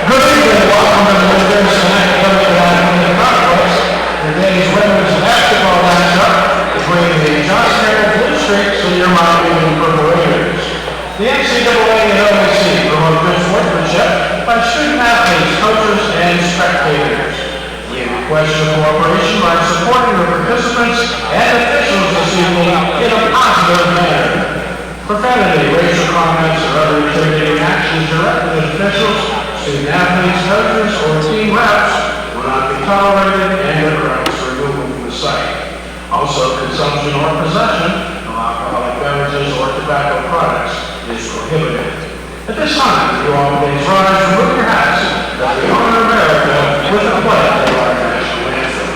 Good evening, welcome to the Women's National Conference. Today's women's basketball matchup between the John Carroll Blue Streaks and your Miami Purple Raiders. The NCAA and OAC promote good sportsmanship by student athletes, coaches, and spectators. We request your cooperation by supporting the participants and officials this evening in a positive manner. Profanity, racial comments, or other intimidating actions directed at officials, student athletes, coaches, or team reps will not be tolerated and the rights removal from the site. Also, consumption or possession of alcoholic beverages or tobacco products is prohibited. At this time, you all please rise and remove your hats as we honor America with a pledge of our national anthem.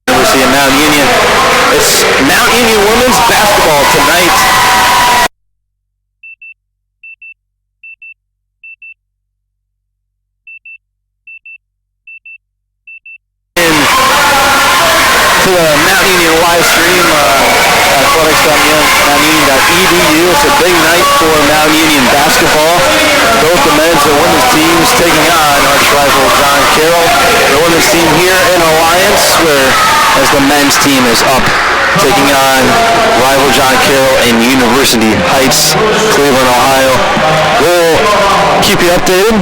University of Mount Union. It's Mount Union women's basketball tonight. To the Mount Union live stream, athletics.mountunion.edu. It's a big night for Mount Union basketball. Both the men's and women's teams taking on arch rival John Carroll. The women's team here in Alliance, where as the men's team is up taking on rival John Carroll in University Heights, Cleveland, Ohio. We'll keep you updated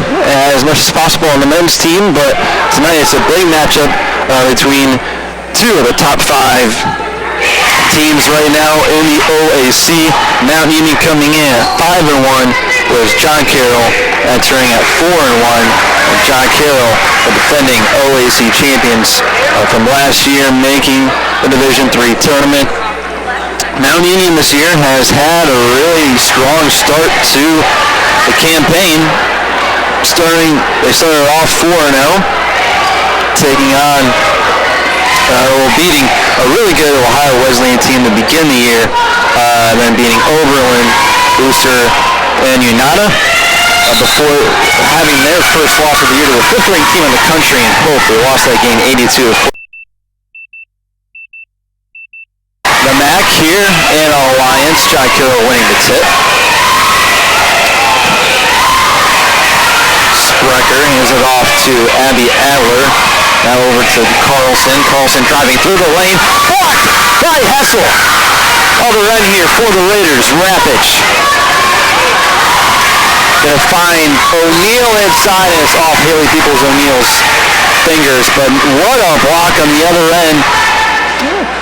as much as possible on the men's team, but tonight it's a big matchup between two of the top 5 teams right now in the OAC. Mount Union coming in at 5-1, whereas John Carroll entering at 4-1. And John Carroll, the defending OAC champions from last year, making the Division III tournament. Mount Union this year has had a really strong start to the campaign. They started off 4-0, taking on beating a really good Ohio Wesleyan team to begin the year, then beating Oberlin, Booster, and Unata before having their first loss of the year to the 5th-ranked team in the country in Hope. They lost that game 82-4. The MAC here in Alliance, John Carroll winning the tip. Sprecher hands it off to Abby Adler. Now over to Carlson. Carlson driving through the lane. Blocked by Hessel. Other end here for the Raiders. Rapich. Gonna find O'Neal inside, and it's off Haley Peoples-O'Neal's fingers. But what a block on the other end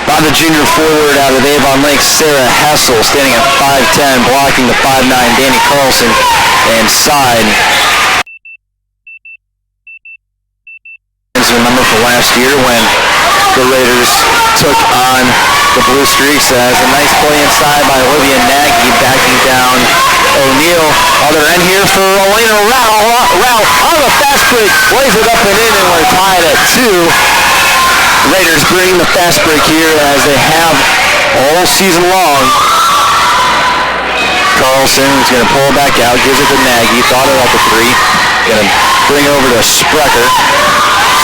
by the junior forward out of Avon Lake, Sarah Hessel, standing at 5'10", blocking the 5'9", Danny Carlson inside. Remember from last year when the Raiders took on the Blue Streaks as a nice play inside by Olivia Nagy, backing down O'Neal. Other end here for Elena Rao on the fast break, lays it up and in, and we're tied at 2. Raiders bring the fast break here as they have all season long. Carlson is going to pull it back out, gives it to Nagy, thought it up a 3. Going to bring it over to Sprecher.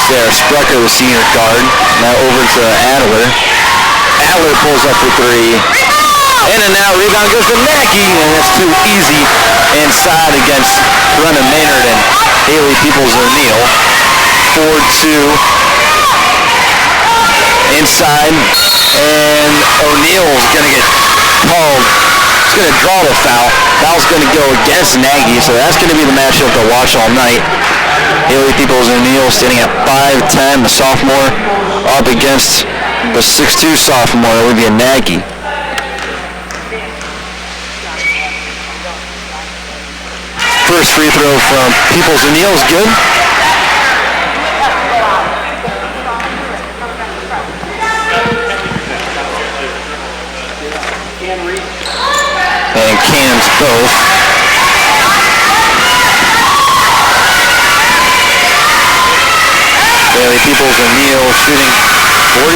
Sarah Sprecher, the senior guard. Now over to Adler. Adler pulls up for 3. In and out, rebound goes to Nagy, and that's too easy inside against Brenna Maynard and Haley Peoples-O'Neill. 4-2 inside, and O'Neill's going to get called. He's going to draw the foul. Foul's going to go against Nagy, so that's going to be the matchup to watch all night. Haley Peoples-O'Neill standing at 5'10", the sophomore, up against the 6'2" sophomore, Olivia Nagy. First free throw from Peoples-O'Neill is good. And cans both. Haley Peoples-O'Neill shooting 42%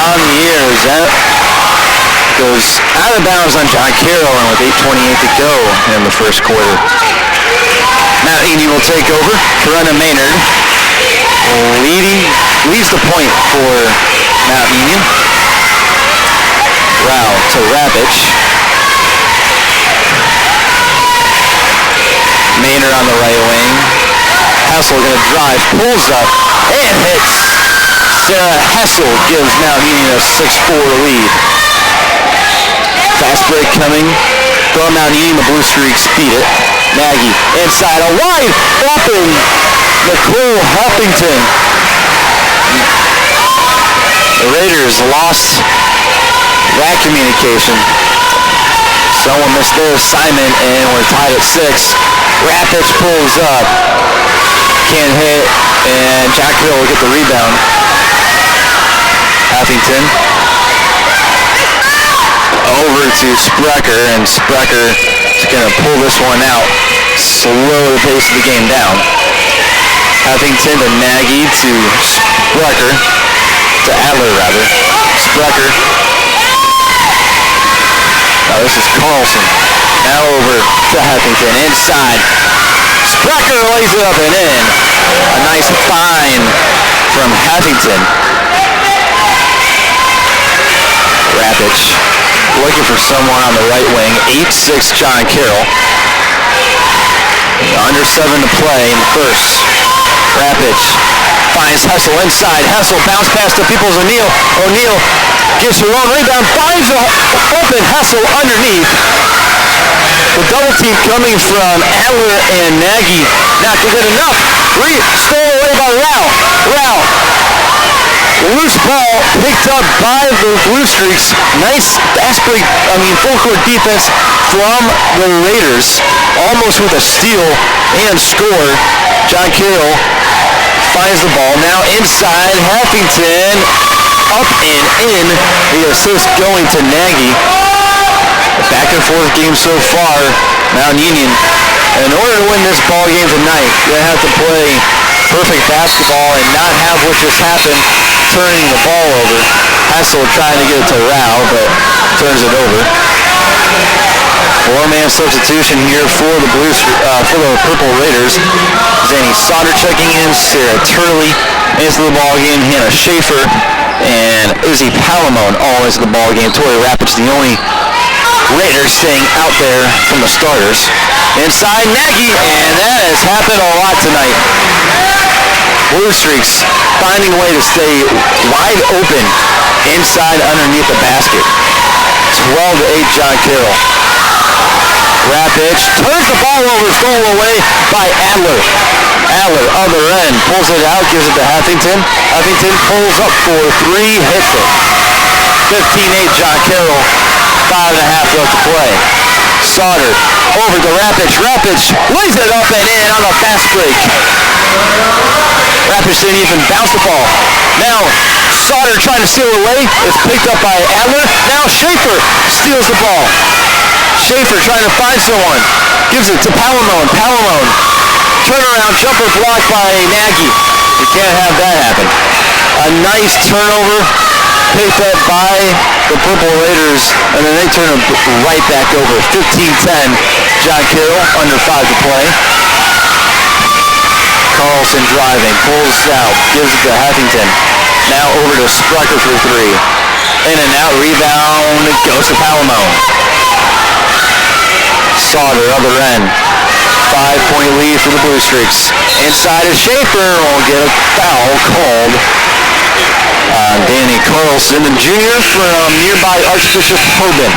on the year. That goes out of bounds on John Carroll, and with 8:28 to go in the first quarter. Mount Union will take over. Brenna Maynard leads the point for Mount Union. Rao to Rabich. Maynard on the right wing. Hessel going to drive, pulls up, and hits. Sarah Hessel gives Mount Union a 6-4 lead. Fast break coming from Mount Union. The Blue Streaks beat it. Nagy inside, a wide open Nicole Huffington. The Raiders lost that communication. Someone missed their assignment, and we're tied at 6. Rapich pulls up. Can't hit, and Jack Hill will get the rebound. Huffington over to Sprecher, and Sprecher is going to pull this one out. Slow the pace of the game down. Huffington to Nagy to Sprecher, to Adler rather. Sprecher. Now this is Carlson. Now over to Huffington, inside. Sprecher lays it up and in. A nice find from Huffington. Rapich looking for someone on the right wing. 8-6 John Carroll. Under 7 to play in the first. Rapich finds Hessel inside. Hessel bounce pass to Peoples-O'Neill. O'Neill gets her own rebound. Finds open Hessel underneath. The double team coming from Adler and Nagy. Not good enough. Stolen away by Rao. Loose ball picked up by the Blue Streaks. Nice full court defense from the Raiders. Almost with a steal and score. John Carroll finds the ball. Now inside, Huffington up and in. The assist going to Nagy. A back and forth game so far. Mount Union, in order to win this ball game tonight, you're going to have to play perfect basketball and not have what just happened, turning the ball over. Hessel trying to get it to Rao, but turns it over. 4-man substitution here for the Purple Raiders. Zanny Sauter checking in, Sarah Turley into the ball game, Hannah Schaefer, and Izzy Palamone all into the ball game. Tori Rapich, the only Raiders staying out there from the starters. Inside Nagy, and that has happened a lot tonight. Blue Streaks finding a way to stay wide open inside underneath the basket. 12-8 John Carroll. Rapich turns the ball over, stolen away by Adler. Adler, other end, pulls it out, gives it to Huffington. Huffington pulls up for 3, hits it. 15-8 John Carroll. 5.5 left to play. Sauter over to Rapich. Rapich lays it up and in on a fast break. Rapich didn't even bounce the ball. Now Sauter trying to steal away. It's picked up by Adler. Now Schaefer steals the ball. Schaefer trying to find someone. Gives it to Palamone. Palamone. Turnaround jumper blocked by Nagy. You can't have that happen. A nice turnover picked up by the Purple Raiders, and then they turn it right back over. 15-10. John Carroll, under 5 to play. Carlson driving, pulls out, gives it to Heffington. Now over to Sprecher for 3. In and out, rebound, goes to Palamone. Sauter, other end. 5-point lead for the Blue Streaks. Inside is Schaefer, will get a foul called on Danny Carlson, the junior from nearby Archbishop Hoban.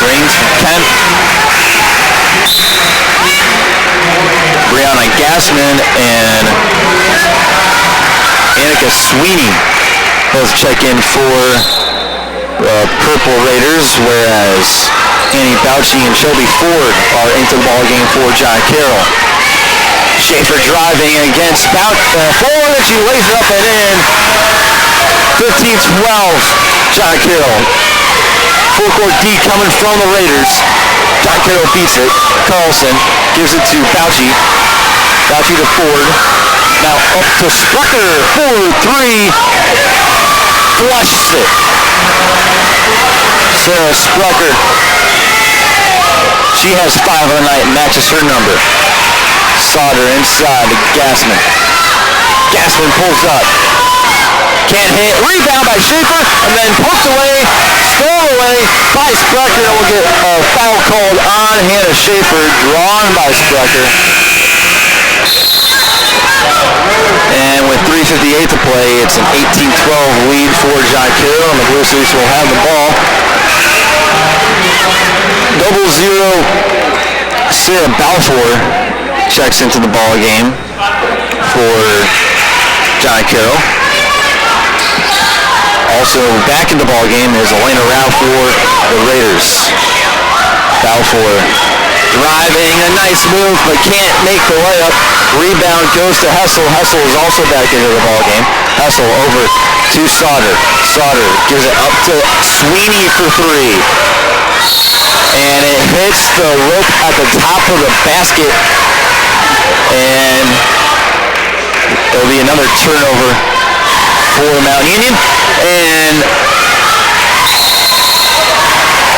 Rings from 10. Brianna Gassman and Annika Sweeney both check in for the Purple Raiders, whereas Annie Bouchy and Shelby Ford are into the ball game for John Carroll. Schaefer driving against Ford. She lays it up and in. 15-12, John Carroll. Full court D coming from the Raiders. John Carroll beats it. Carlson gives it to Bouchy. Bouchy to Ford. Now up to Sprecher. 4-3. Flushes it. Sarah Sprecher. She has 5 on the night, matches her number. Sauter inside to Gassman. Gassman pulls up. Can't hit. Rebound by Schaefer, and then poked away, stolen away by Sprecher, and will get a foul called on Hannah Schaefer, drawn by Sprecher. And with 3:58 to play, it's an 18-12 lead for John Carroll, and the Blue Streaks will have the ball. 0-0, Sarah Balfour checks into the ball game for John Carroll. Also back in the ball game is Elena Rao for the Raiders. Balfour driving, a nice move, but can't make the layup. Rebound goes to Hessel. Hessel is also back into the ball game. Hessel over to Sauter. Sauter gives it up to Sweeney for 3. And it hits the rope at the top of the basket. And it'll be another turnover for Mount Union. And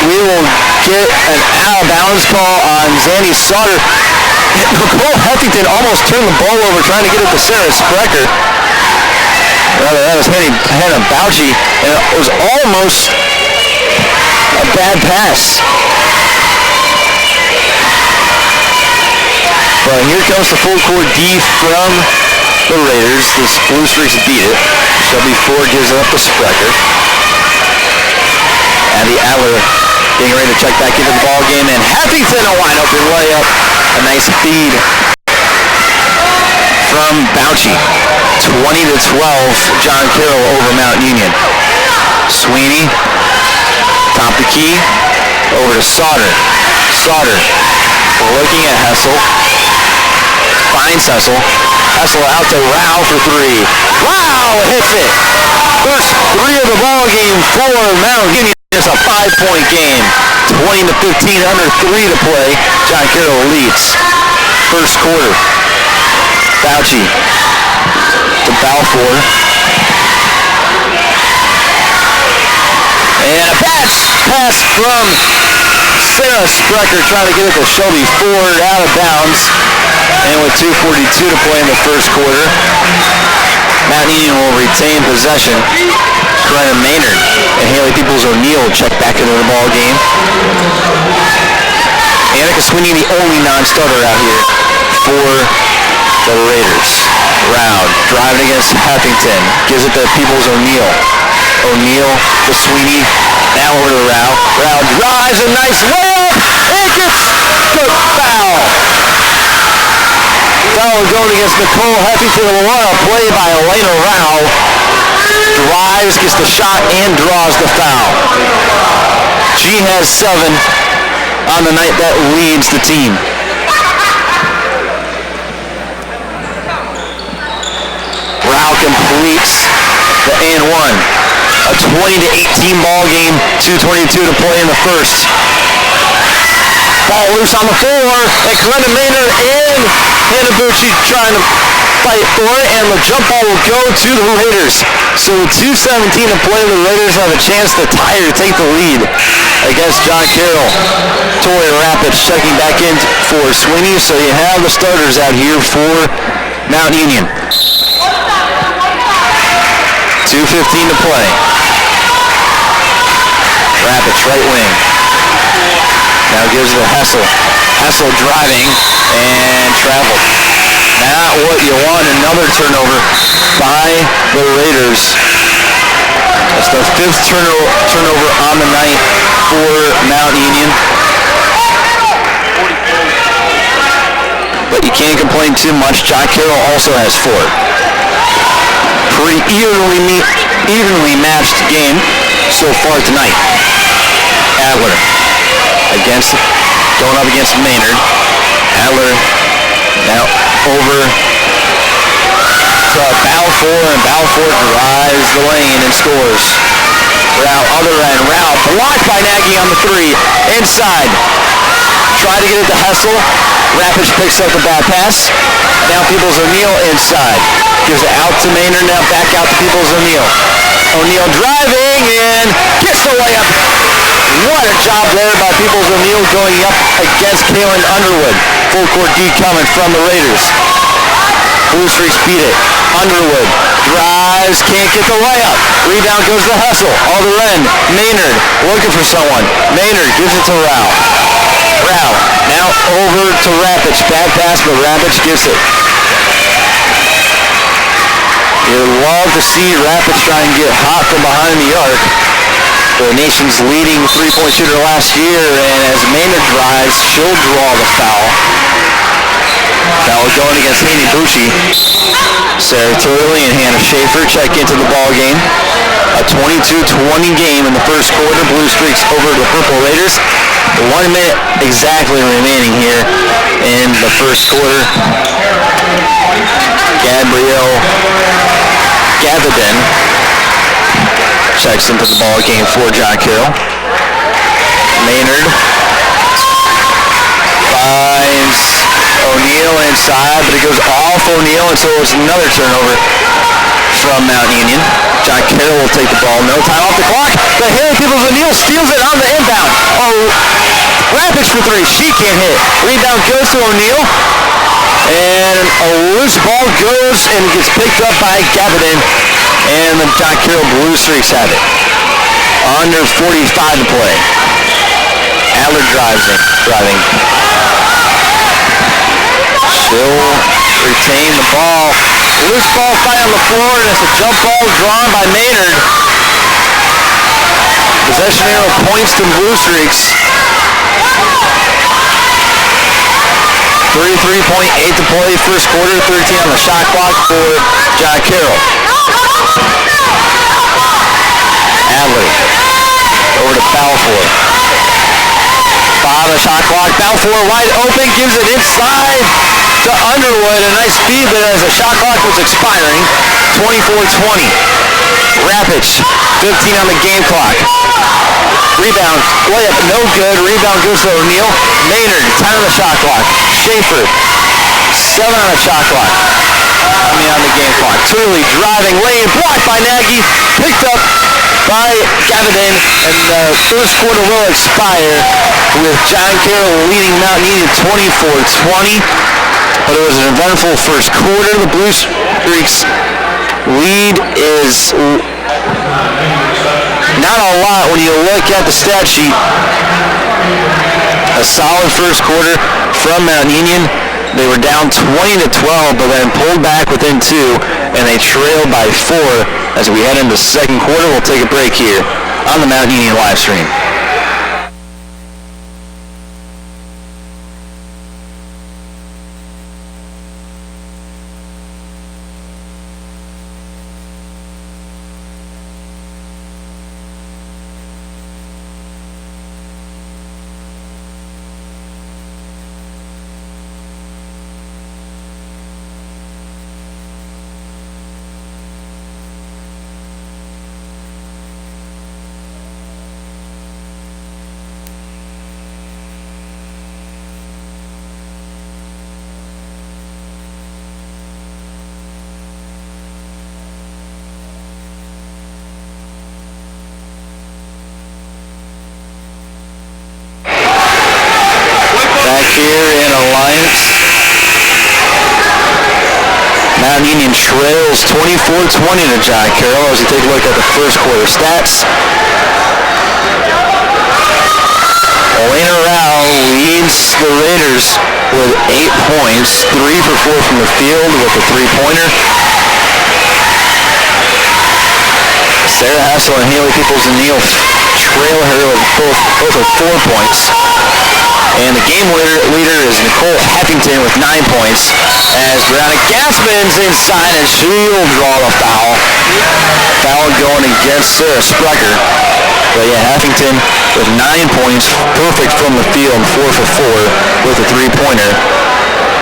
we will get an out-of-bounds call on Zandy Sauter. Nicole Heffington almost turned the ball over trying to get it to Sarah Sprecher. Rather, that was Hannah Bouchy, and it was almost a bad pass. But here comes the full court D from the Raiders. The Blue Streaks beat it. Shelby Ford gives it up to Sprecher. Abby Adler getting ready to check back into the ball game, and Heffington a wide open layup. A nice feed from Bouchy. 20-12, John Carroll over Mount Union. Sweeney, top the key, over to Sauter. Sauter looking at Hessel. Finds Hessel. Hessel out to Rao for 3. Rao hits it. First 3 of the ball game for Mount Union. It's a 5-point game. 20-15, under 3 to play. John Carroll leads. First quarter. Bouchy to Balfour. And a pass from Sarah Sprecher trying to get it to Shelby Ford, out of bounds. And with 2:42 to play in the first quarter, Mount Union will retain possession. Corinna Maynard and Haley Peoples-O'Neill check back into the ball game. Annika Sweeney, the only non-starter out here for the Raiders. Round driving against Heffington, gives it to Peoples-O'Neill. O'Neill to Sweeney, now over to Rao. Rao drives, a nice layup. It gets the foul. Foul going against Nicole Heffington. A play by Elena Rao. Drives, gets the shot, and draws the foul. She has 7 on the night that leads the team. Foul completes the and one. A 20-18 ball game, 2:22 to play in the first. Ball loose on the floor, and Clinton Maynard and Hanabuchi trying to fight for it, and the jump ball will go to the Raiders. So 2:17 to play, the Raiders have a chance to tie or take the lead against John Carroll. Torrey Rapids checking back in for Sweeney, so you have the starters out here for Mount Union. 2:15 to play. Rapids right wing. Now gives it to Hessel. Hessel driving and traveled. Not what you want. Another turnover by the Raiders. That's the fifth turnover on the night for Mount Union. But you can't complain too much. John Carroll also has 4. Pretty evenly matched game so far tonight. Adler going up against Maynard. Adler now over to Balfour, and Balfour drives the lane and scores. Rao, other end, Rao blocked by Nagy on the 3. Inside. Try to get it to Hessel. Rapids picks up the bad pass. Now Peoples-O'Neill inside. Gives it out to Maynard, now back out to Peoples-O'Neill. O'Neill driving and gets the layup. What a job there by Peoples-O'Neill going up against Kalen Underwood. Full court D coming from the Raiders. Blue Streaks beat it. Underwood drives, can't get the layup. Rebound goes to Hessel. Other end, Maynard looking for someone. Maynard gives it to Rao. Rao now over to Rapids. Bad pass, but Rapids gets it. You'd love to see Rapids try and get hot from behind the arc. The nation's leading three-point shooter last year, and as Maynard drives, she'll draw the foul. Foul going against Hanabuchi. Sarah Turley and Hannah Schaefer check into the ball game. A 22-20 game in the first quarter. Blue Streaks over the Purple Raiders. 1 minute exactly remaining here in the first quarter. Gabrielle Gavadin checks into the ball game for John Carroll. Maynard finds O'Neill inside, but it goes off O'Neill, and so it's another turnover from Mount Union. John Carroll will take the ball. No time off the clock. The Harry Peoples-O'Neill steals it on the inbound. Oh, Rapids for 3. She can't hit. Rebound goes to O'Neill. And a loose ball goes and gets picked up by Gavadin. And the John Carroll Blue Streaks have it. Under 45 to play. Adler driving. She'll retain the ball. Loose ball fight on the floor, and it's a jump ball drawn by Maynard. Possession arrow points to Blue Streaks. 33.8 to play, first quarter, 13 on the shot clock for John Carroll. Adler over to Balfour. 5 on the shot clock. Balfour wide open, gives it inside to Underwood. A nice feed, but as the shot clock was expiring, 24-20. Rapids, 15 on the game clock. Rebound, layup, no good. Rebound goes to O'Neill. Maynard, 10 on the shot clock. Schaefer, 7 on the shot clock. On the game clock. Turley driving, lane blocked by Nagy. Picked up by Gavadin, and the first quarter will expire with John Carroll leading Mount Union 24-20. But it was an eventful first quarter. The Blue Streaks lead is not a lot when you look at the stat sheet. A solid first quarter from Mount Union. They were down 20-12, but then pulled back within 2, and they trailed by 4. As we head into the second quarter, we'll take a break here on the Mount Union live stream. trails 24-20 to John Carroll as we take a look at the first quarter stats. Elena Rao leads the Raiders with 8 points, 3 for 4 from the field with a three-pointer. Sarah Hassel and Haley Peoples-O'Neill trail her with both with 4 points. And the game leader is Nicole Heffington with 9 points. As Brianna Gassman's inside and she'll draw the foul. Foul going against Sarah Sprecher. But yeah, Heffington with 9 points, perfect from the field, 4 for 4 with a three-pointer.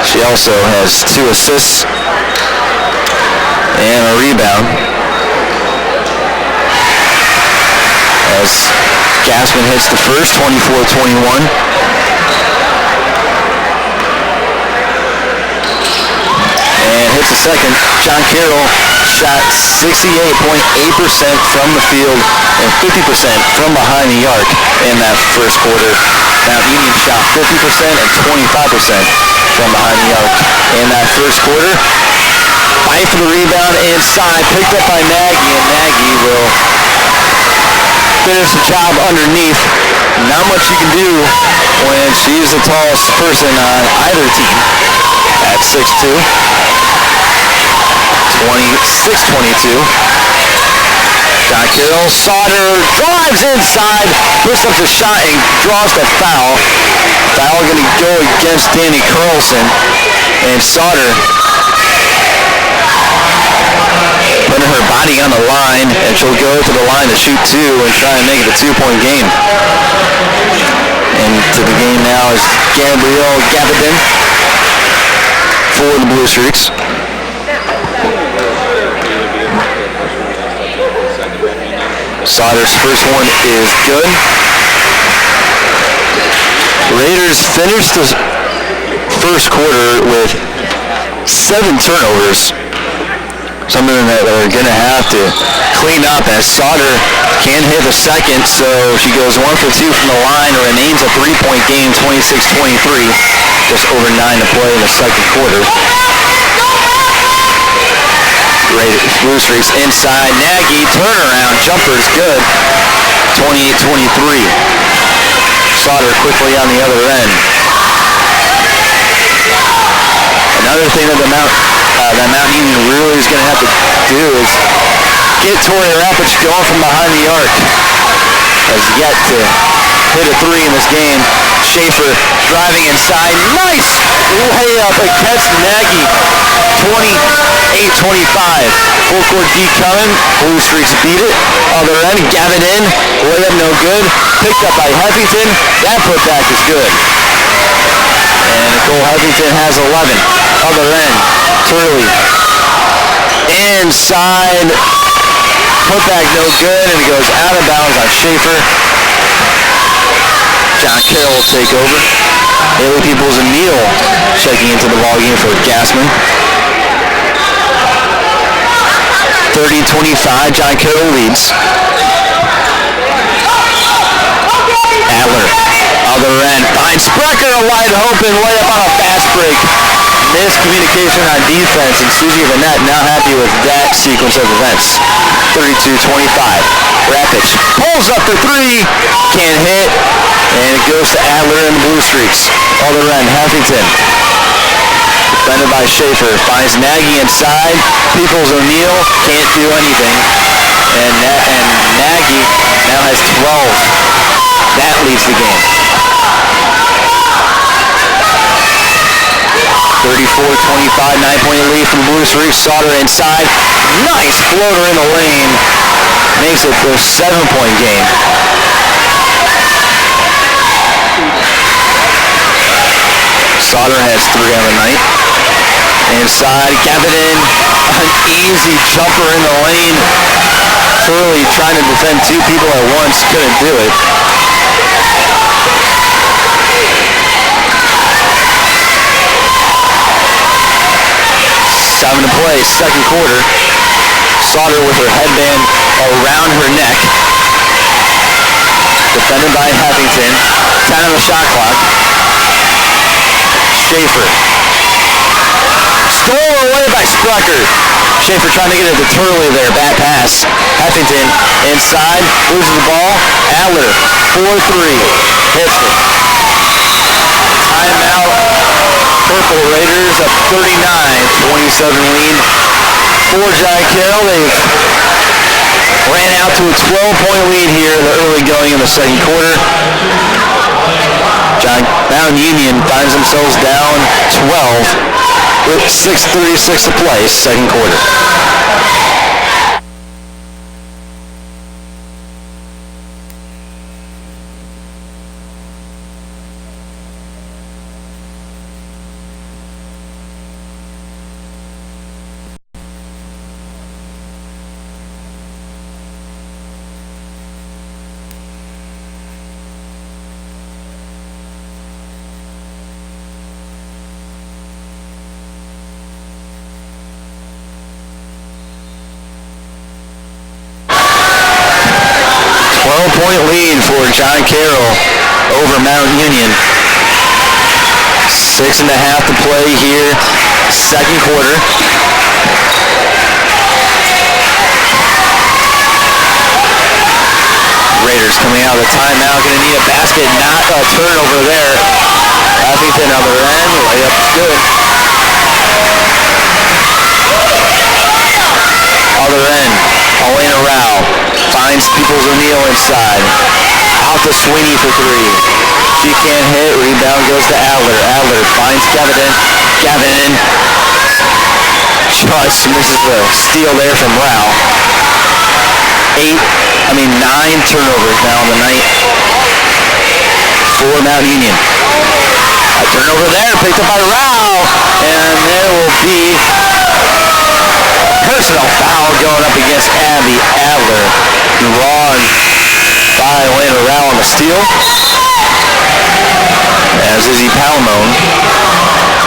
She also has 2 assists and a rebound. As Gassman hits the first, 24-21. And hits the second. John Carroll shot 68.8% from the field and 50% from behind the arc in that first quarter. Mount Union shot 50% and 25% from behind the arc in that first quarter. Fight for the rebound inside, picked up by Nagy, and Nagy will finish the job underneath. Not much you can do when she's the tallest person on either team at 6'2". 26-22. John Carroll, Sauter drives inside, puts up the shot and draws the foul. Foul going to go against Danny Carlson. And Sauter putting her body on the line, and she'll go to the line to shoot 2 and try and make it a 2-point game. And to the game now is Gabrielle Gavin for the Blue Streaks. Sauter's first one is good. Raiders finished the first quarter with 7 turnovers. Something that they're going to have to clean up as Sauter can hit the second, so she goes 1 for 2 from the line, remains a 3-point game, 26-23. Just over 9 to play in the second quarter. Blue Streaks inside. Nagy, turnaround, jumper's good. 28-23. Sauter quickly on the other end. Another thing that Mount Union really is going to have to do is get Tori Rapic going from behind the arc. Has yet to hit a 3 in this game. Schaefer driving inside. Nice layup against Nagy. 28-25. Full court D coming. Blue Streaks beat it. Other end, Gavin in. Layup no good. Picked up by Heffington. That putback is good. And Nicole Heffington has 11. Other end, Turley. Inside. Putback no good, and it goes out of bounds on Schaefer. John Carroll will take over. Haley Peoples-O'Neill checking into the ballgame for Gassman. 30-25, John Carroll leads. Adler, other end, finds Sprecher a wide open layup on a fast break. Miscommunication on defense, and Susie Vanette not happy with that sequence of events. 32-25. Rapic pulls up for 3, can't hit, and it goes to Adler and the Blue Streaks. Other end, Heffington. Defended by Schaefer, finds Nagy inside. Peoples-O'Neill can't do anything, and Nagy now has 12. That leads the game. 34-25, 9-point lead from Blue Streaks. Sauter inside. Nice floater in the lane. Makes it their 7-point game. Sauter has 3 on the night. Inside, Gavin in. An easy jumper in the lane. Turley trying to defend 2 people at once. Couldn't do it. To play, second quarter. Sauter with her headband around her neck. Defended by Heffington. 10 on the shot clock. Schaefer. Stolen away by Sprucker. Schaefer trying to get it to Turley there. Bad pass. Heffington inside. Loses the ball. Adler, 4-3. Hits it. Timeout. Purple Raiders up 39-27 lead for John Carroll. They've ran out to a 12-point lead here in the early going in the second quarter. Mount Union finds themselves down 12 with 6:36 to play, second quarter. Point lead for John Carroll over Mount Union. 6.5 to play here, second quarter. Raiders coming out of the timeout, going to need a basket, not a turnover there. Heffington on the end, layup good. Other end, Elena Rao finds Peoples O'Neill inside. Out to Sweeney for three. She can't hit. Rebound goes to Adler. Adler finds Gavin. Just misses the steal there from Rao. 9 turnovers now on the night for Mount Union. A turnover there, picked up by Rao. And there will be personal foul going up against Abby Adler. Drawn by Elena Rao on the steal. As Izzy Palmone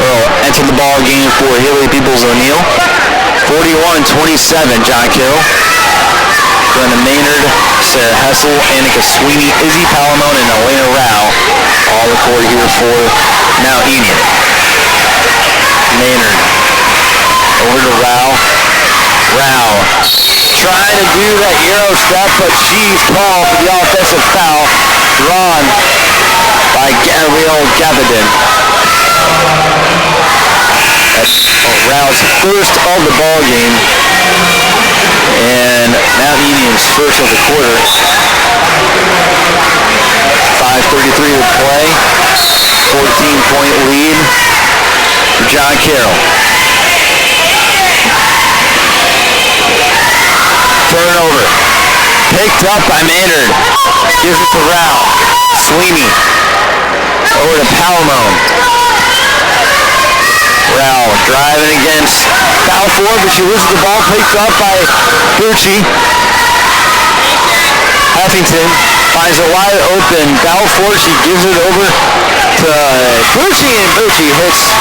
will enter the ball game for Haley Peoples O'Neill. 41-27, John Carroll. Brenda Maynard, Sarah Hessel, Annika Sweeney, Izzy Palmone, and Elena Rao all the court here for Mount Union. Maynard over to Rao. Rao trying to do that Euro step, but she's called for the offensive foul, drawn by Gabrielle Gavin. That's Rao's first of the ball game, and Mount Union's first of the quarter. 5:33 to play, 14-point lead for John Carroll. Turnover. Picked up by Maynard. Gives it to Rao. Sweeney. Over to Palmone. Rao driving against Balfour, but she loses the ball. Picked up by Bucci. Heffington finds a wide open Balfour. She gives it over to Bucci, and Bucci hits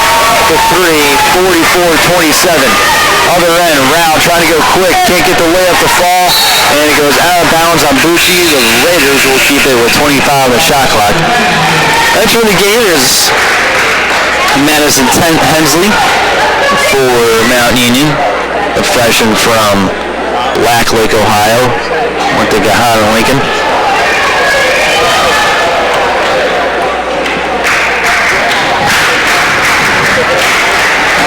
the three. 44-27. Other end, Rao trying to go quick, can't get the layup to fall, and it goes out of bounds on Bucci. The Raiders will keep it with 25 on the shot clock. That's for the Gators. Madison Hensley for Mount Union, the freshman from Black Lake, Ohio. Went to Gahanna Lincoln.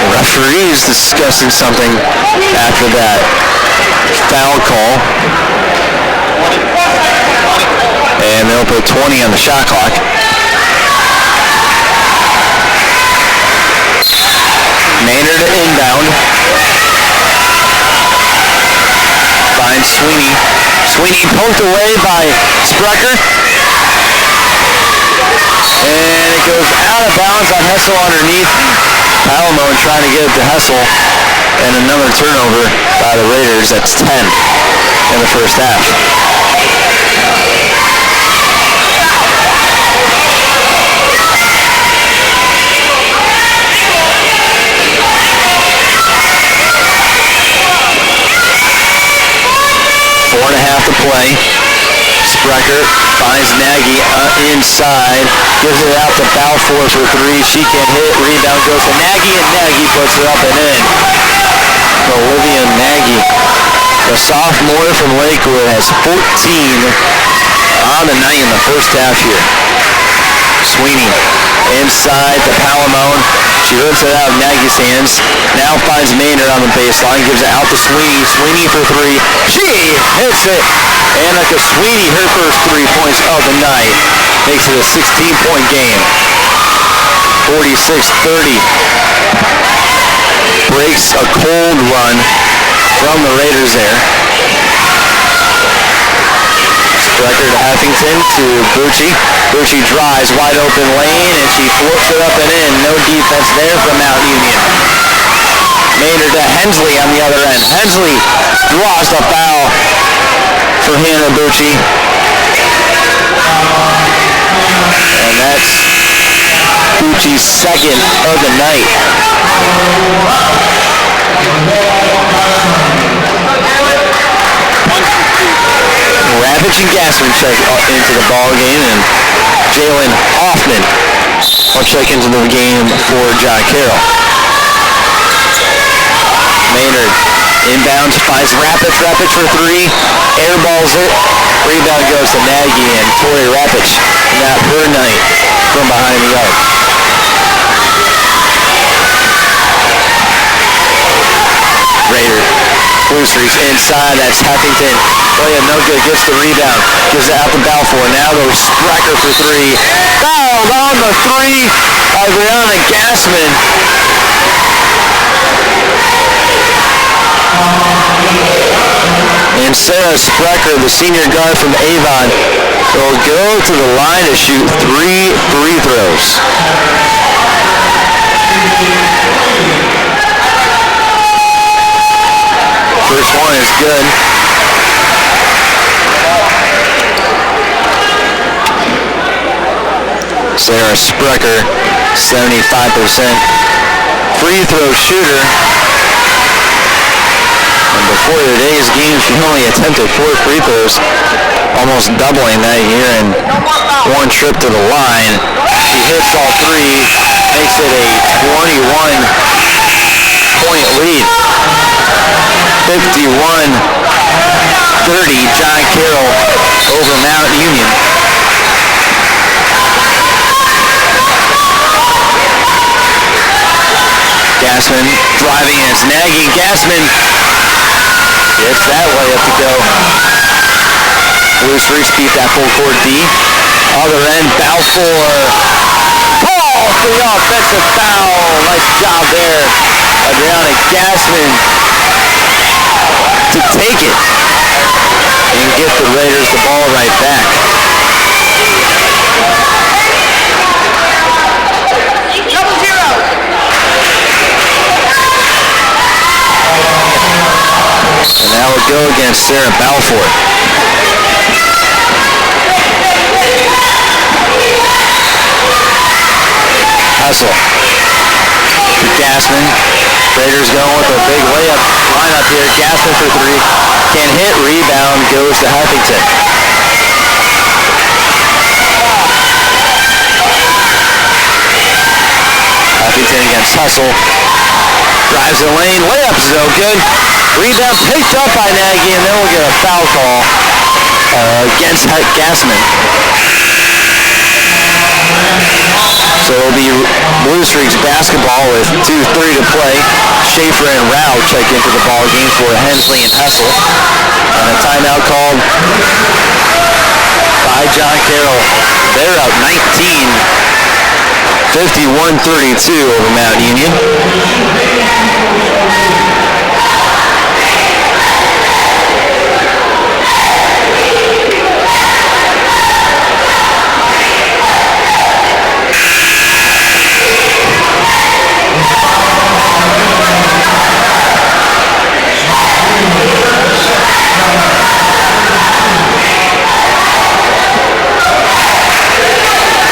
Referees discussing something after that foul call. And they'll put 20 on the shot clock. Maynard inbound. Finds Sweeney. Sweeney poked away by Sprucker. And it goes out of bounds on Hessel underneath. Palmone trying to get it to Hessel. And another turnover by the Raiders. That's 10 in the first half. Four and a half to play. Sprecher finds Nagy inside, gives it out to Balfour for three. She can't hit. Rebound goes to Nagy, and Nagy puts it up and in. Olivia Nagy, the sophomore from Lakewood, has 14 on the night in the first half here. Sweeney inside to Palamone. She rips it out of Nagy's hands. Now finds Maynard on the baseline. Gives it out to Sweeney. Sweeney for three. She hits it. Annika Sweeney, her first 3 points of the night. Makes it a 16-point game. 46-30. Breaks a cold run from the Raiders there. Sprecher to Heffington to Bucci. Bucci drives, wide open lane, and she flips it up and in. No defense there from Mount Union. Maynard to Hensley on the other end. Hensley draws the foul for Hannah Bucci. And that's Bucci's second of the night. Ravage and Gassman check into the ball game, and Jalen Hoffman will check into the game for John Carroll. Maynard inbounds, finds Rapich. Rapich for three, airballs it. Rebound goes to Nagy, and Tori Rapich, not her night from behind the arc. Raider. Blue Streaks inside, that's Heffington. Layup no good, gets the rebound. Gives it out to Balfour. Now goes Sprecher for three. Fouled on the three by Brianna Gassman. And Sarah Sprecher, the senior guard from Avon, will go to the line to shoot 3 free throws. First one is good. Sarah Sprecher, 75% free throw shooter. And before today's game, she only attempted 4 free throws, almost doubling that year, and 1 trip to the line. She hits all 3, makes it a 21-point lead. 51-30, John Carroll over Mount Union. Gassman driving, and it's Nagy. Gassman gets that way up to go. Blue Streaks beat that full court D. Other end, Balfour. Ball for the offensive foul. Nice job there, Adriana Gassman, to take it and get the Raiders the ball right back. And that will go against Sarah Balfour. Hustle to Gassman. Raiders going with a big layup lineup here. Gassman for 3. Can't hit. Rebound goes to Heffington. Heffington against Hustle. Drives the lane. Layup's no good. Rebound picked up by Nagy, and then we'll get a foul call against Gassman. So it'll be Blue Streaks basketball with 2:30 to play. Schaefer and Rao check into the ball game for Hensley and Hessel. And a timeout called by John Carroll. They're up 19, 51-32 over Mount Union.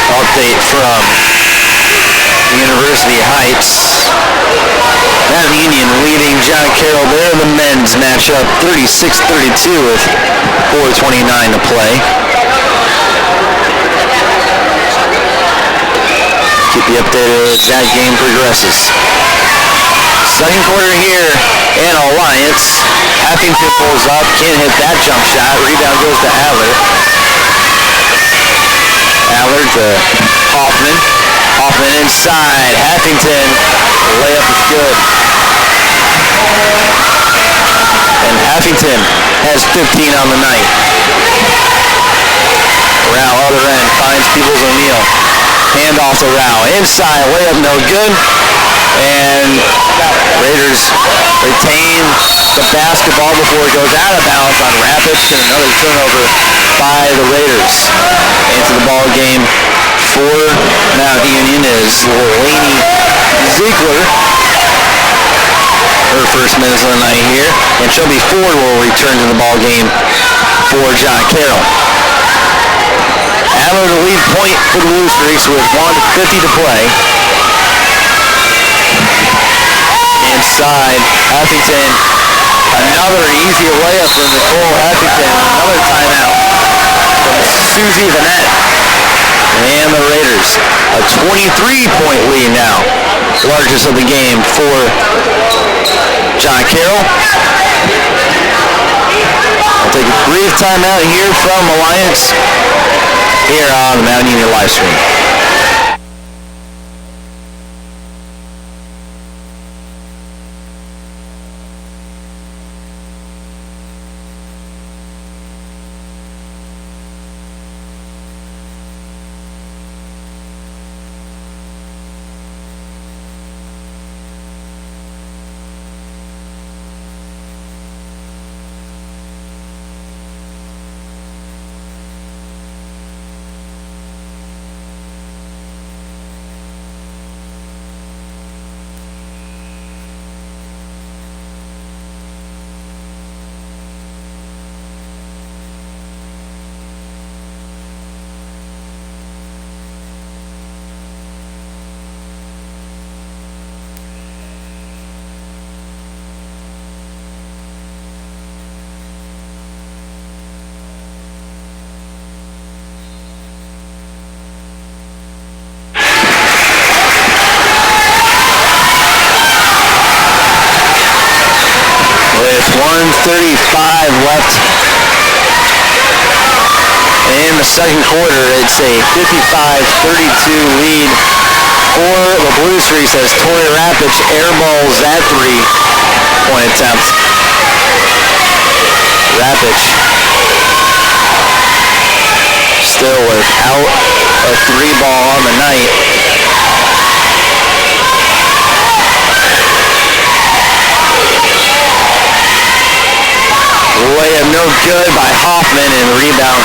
Update from University Heights. Mount Union leading John Carroll there in the men's matchup 36-32 with 4:29 to play. Keep you updated as that game progresses. Second quarter here in Alliance. Huffington pulls up, can't hit that jump shot. Rebound goes to Adler. Adler to Hoffman. Hoffman inside. Huffington. Layup is good. And Huffington has 15 on the night. Rao other end finds Peoples O'Neal. Hand off to Rao. Inside. Layup no good. And Raiders retain the basketball before it goes out of bounds on Rapids, and another turnover by the Raiders. Into the ball game for Mount Union is Lainey Ziegler. Her first minutes of the night here, and Shelby Ford will return to the ball game for John Carroll. Adler to lead point for the Blue Streaks with 1:50 to play. Inside, Huffington, another easy layup from Nicole Huffington, another timeout from Susie Vanette. And the Raiders, a 23-point lead now, largest of the game for John Carroll. I'll take a brief timeout here from Alliance here on the Mount Union live stream. With 1:35 left in the second quarter, it's a 55-32 lead for the Blue Streaks as Tori Rapic airballs that three-point attempt. Rapic still without a three ball on the night. Layup no good by Hoffman, and the rebound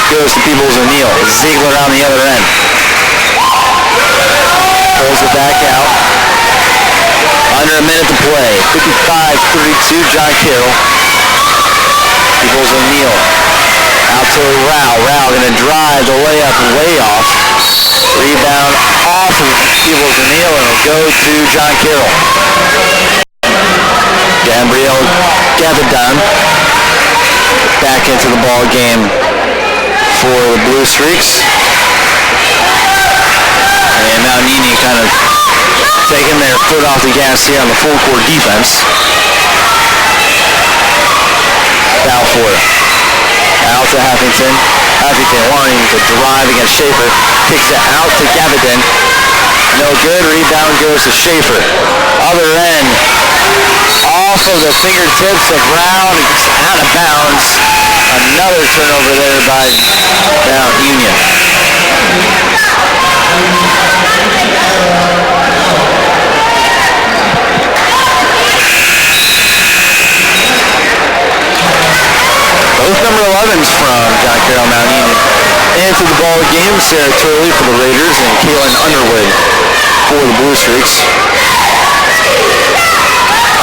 goes to Peoples O'Neal. Ziegler on the other end. Pulls it back out. Under a minute to play. 55-32, John Carroll. Peoples O'Neal out to Rao. Rao going to drive the layup way off. Rebound off of Peoples O'Neal, and it'll go to John Carroll. Gabrielle Gavidan back into the ball game for the Blue Streaks. And Mount Union kind of taking their foot off the gas here on the full court defense. Balfour out to Huffington. Huffington wanting to drive against Schaefer. Kicks it out to Gavidan. No good. Rebound goes to Schaefer. Other end. Off of the fingertips of Brown. It's out of bounds. Another turnover there by Mount Union. Both number 11s from John Carroll Mount Union into the ball game. Sarah Turley for the Raiders and Kaylin Underwood for the Blue Streaks.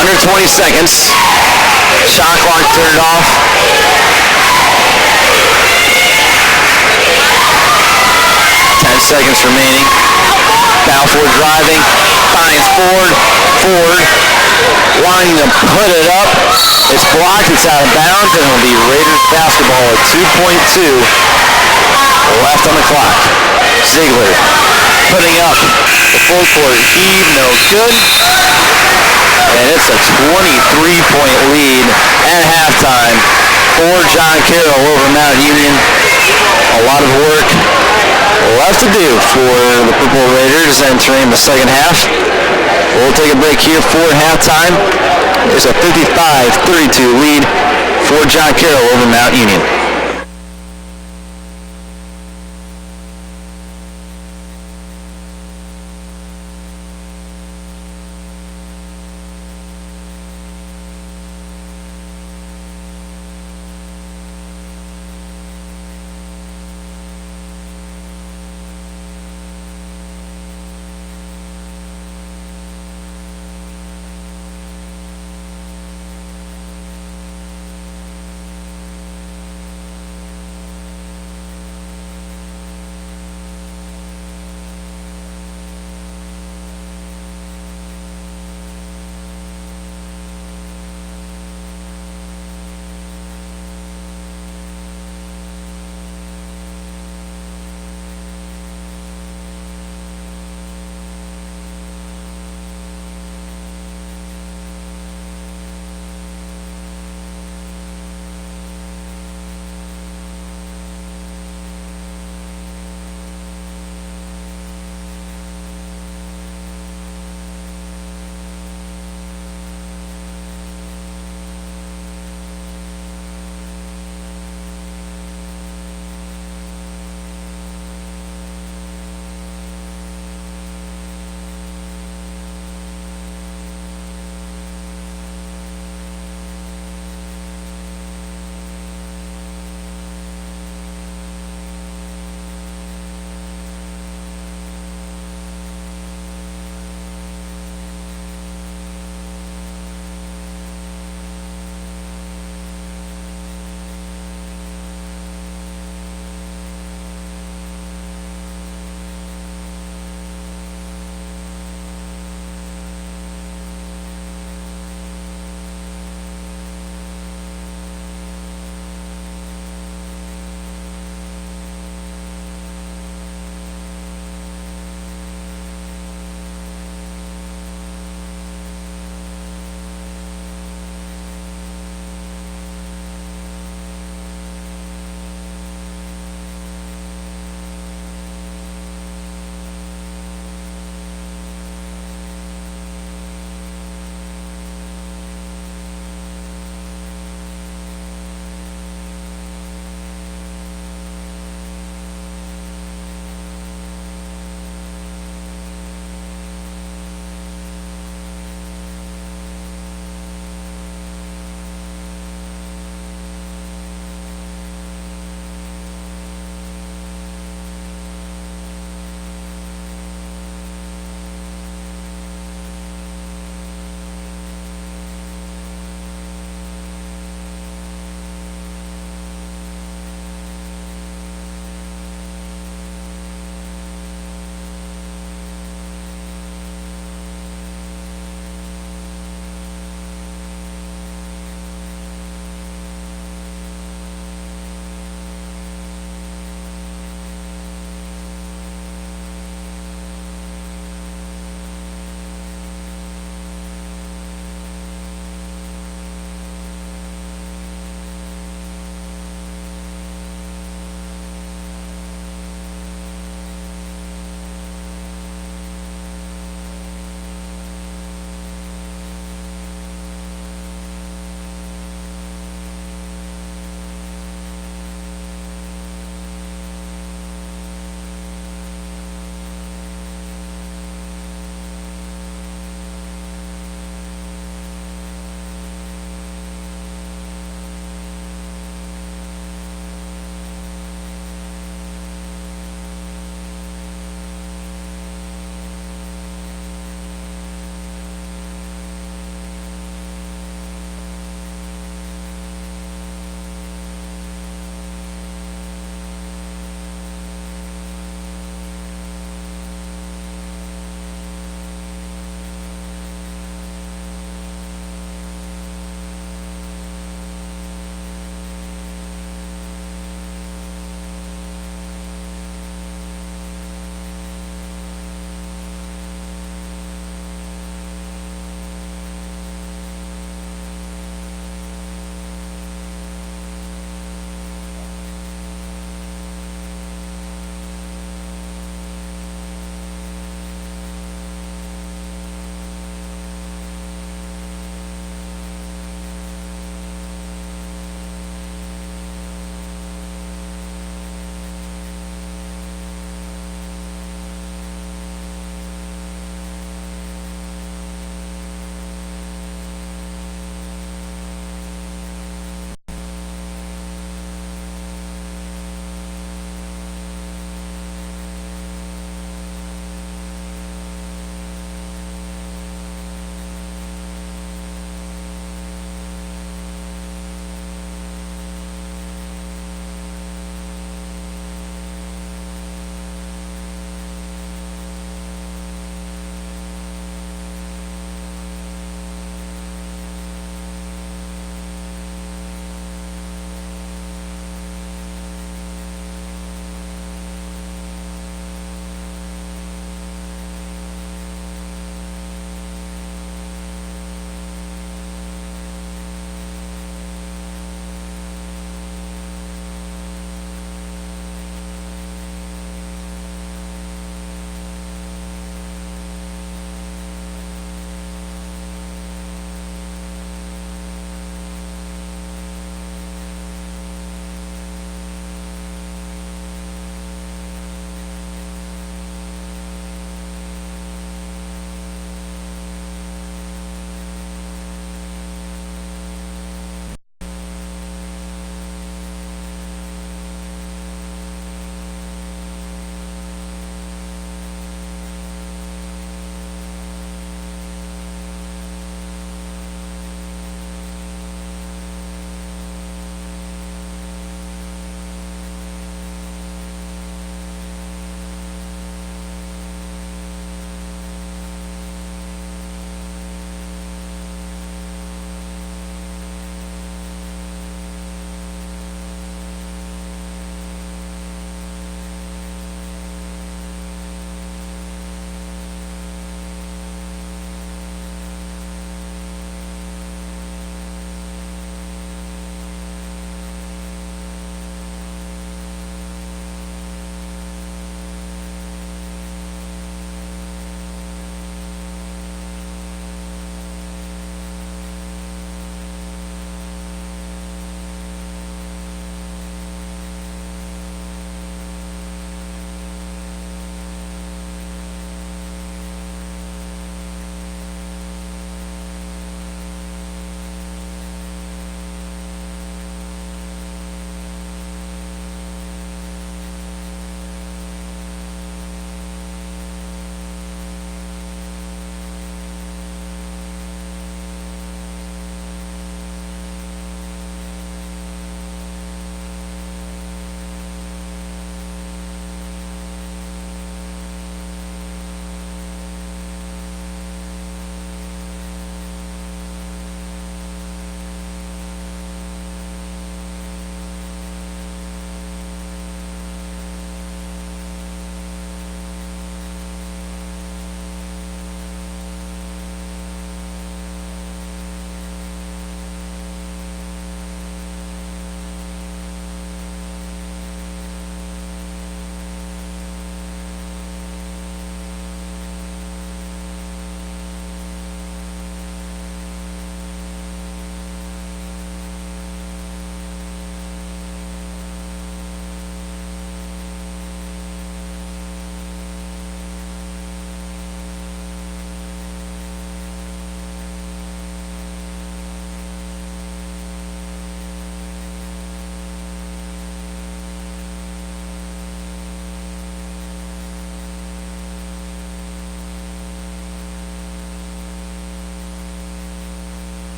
Under 20 seconds. Shot clock turned off. 10 seconds remaining. Balfour driving. Finds Ford. Ford wanting to put it up. It's blocked, it's out of bounds, and it'll be Raiders basketball at 2.2 left on the clock. Ziegler putting up the full court heave, no good. And it's a 23-point lead at halftime for John Carroll over Mount Union. A lot of work left to do for the Purple Raiders entering the second half. We'll take a break here for halftime. There's a 55-32 lead for John Carroll over Mount Union.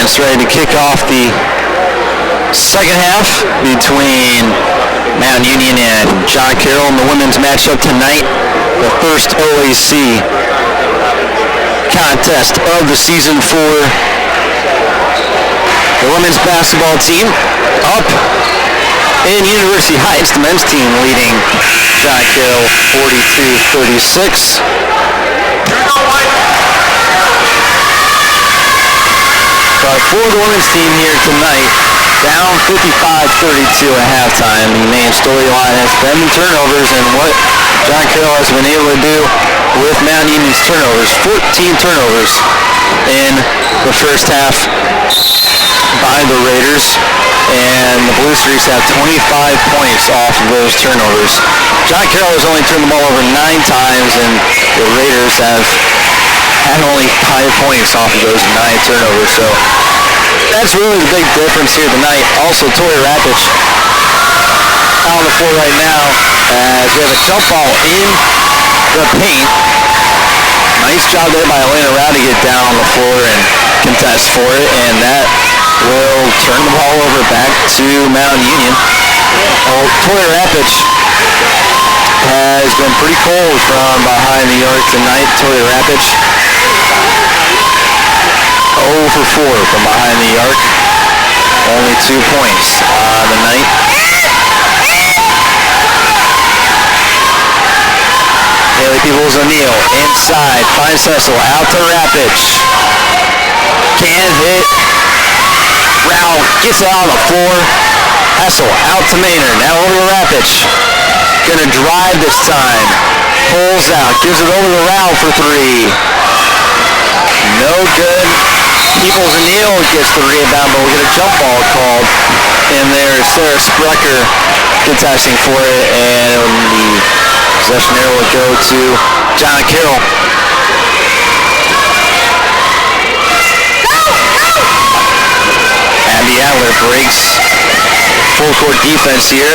opponents ready to kick off the second half between Mount Union and John Carroll in the women's matchup tonight. The first OAC contest of the season for the women's basketball team. Up in University Heights, the men's team leading John Carroll 42-36. But for the women's team here tonight, down 55-32 at halftime. The main storyline has been the turnovers and what John Carroll has been able to do with Mount Union's turnovers. 14 turnovers in the first half by the Raiders, and the Blue Streaks have 25 points off of those turnovers. John Carroll has only turned the ball over 9 times, and the Raiders have had only 5 points off of those 9 turnovers. So that's really the big difference here tonight. Also, Toy Rapids out on the floor right now as we have a jump ball in the paint. Nice job there by Elena Rao to get down on the floor and contest for it, and that will turn the ball over back to Mount Union. Toy Rapids has been pretty cold from behind the arc tonight. Toy Rapids 0 for 4 from behind the arc. Only 2 points on the night. Haley Peoples-O'Neill inside, finds Cecil, out to Rapids. Can't hit. Rao gets it on the floor. Hessel out to Maynard, now over to Rapids. Gonna drive this time. Pulls out, gives it over to Rao for 3. No good. Peoples-O'Neill gets the rebound, but we'll get a jump ball called. And there's Sarah Sprecher contesting for it, and the possession there will go to John Carroll. Abby Adler breaks full court defense here.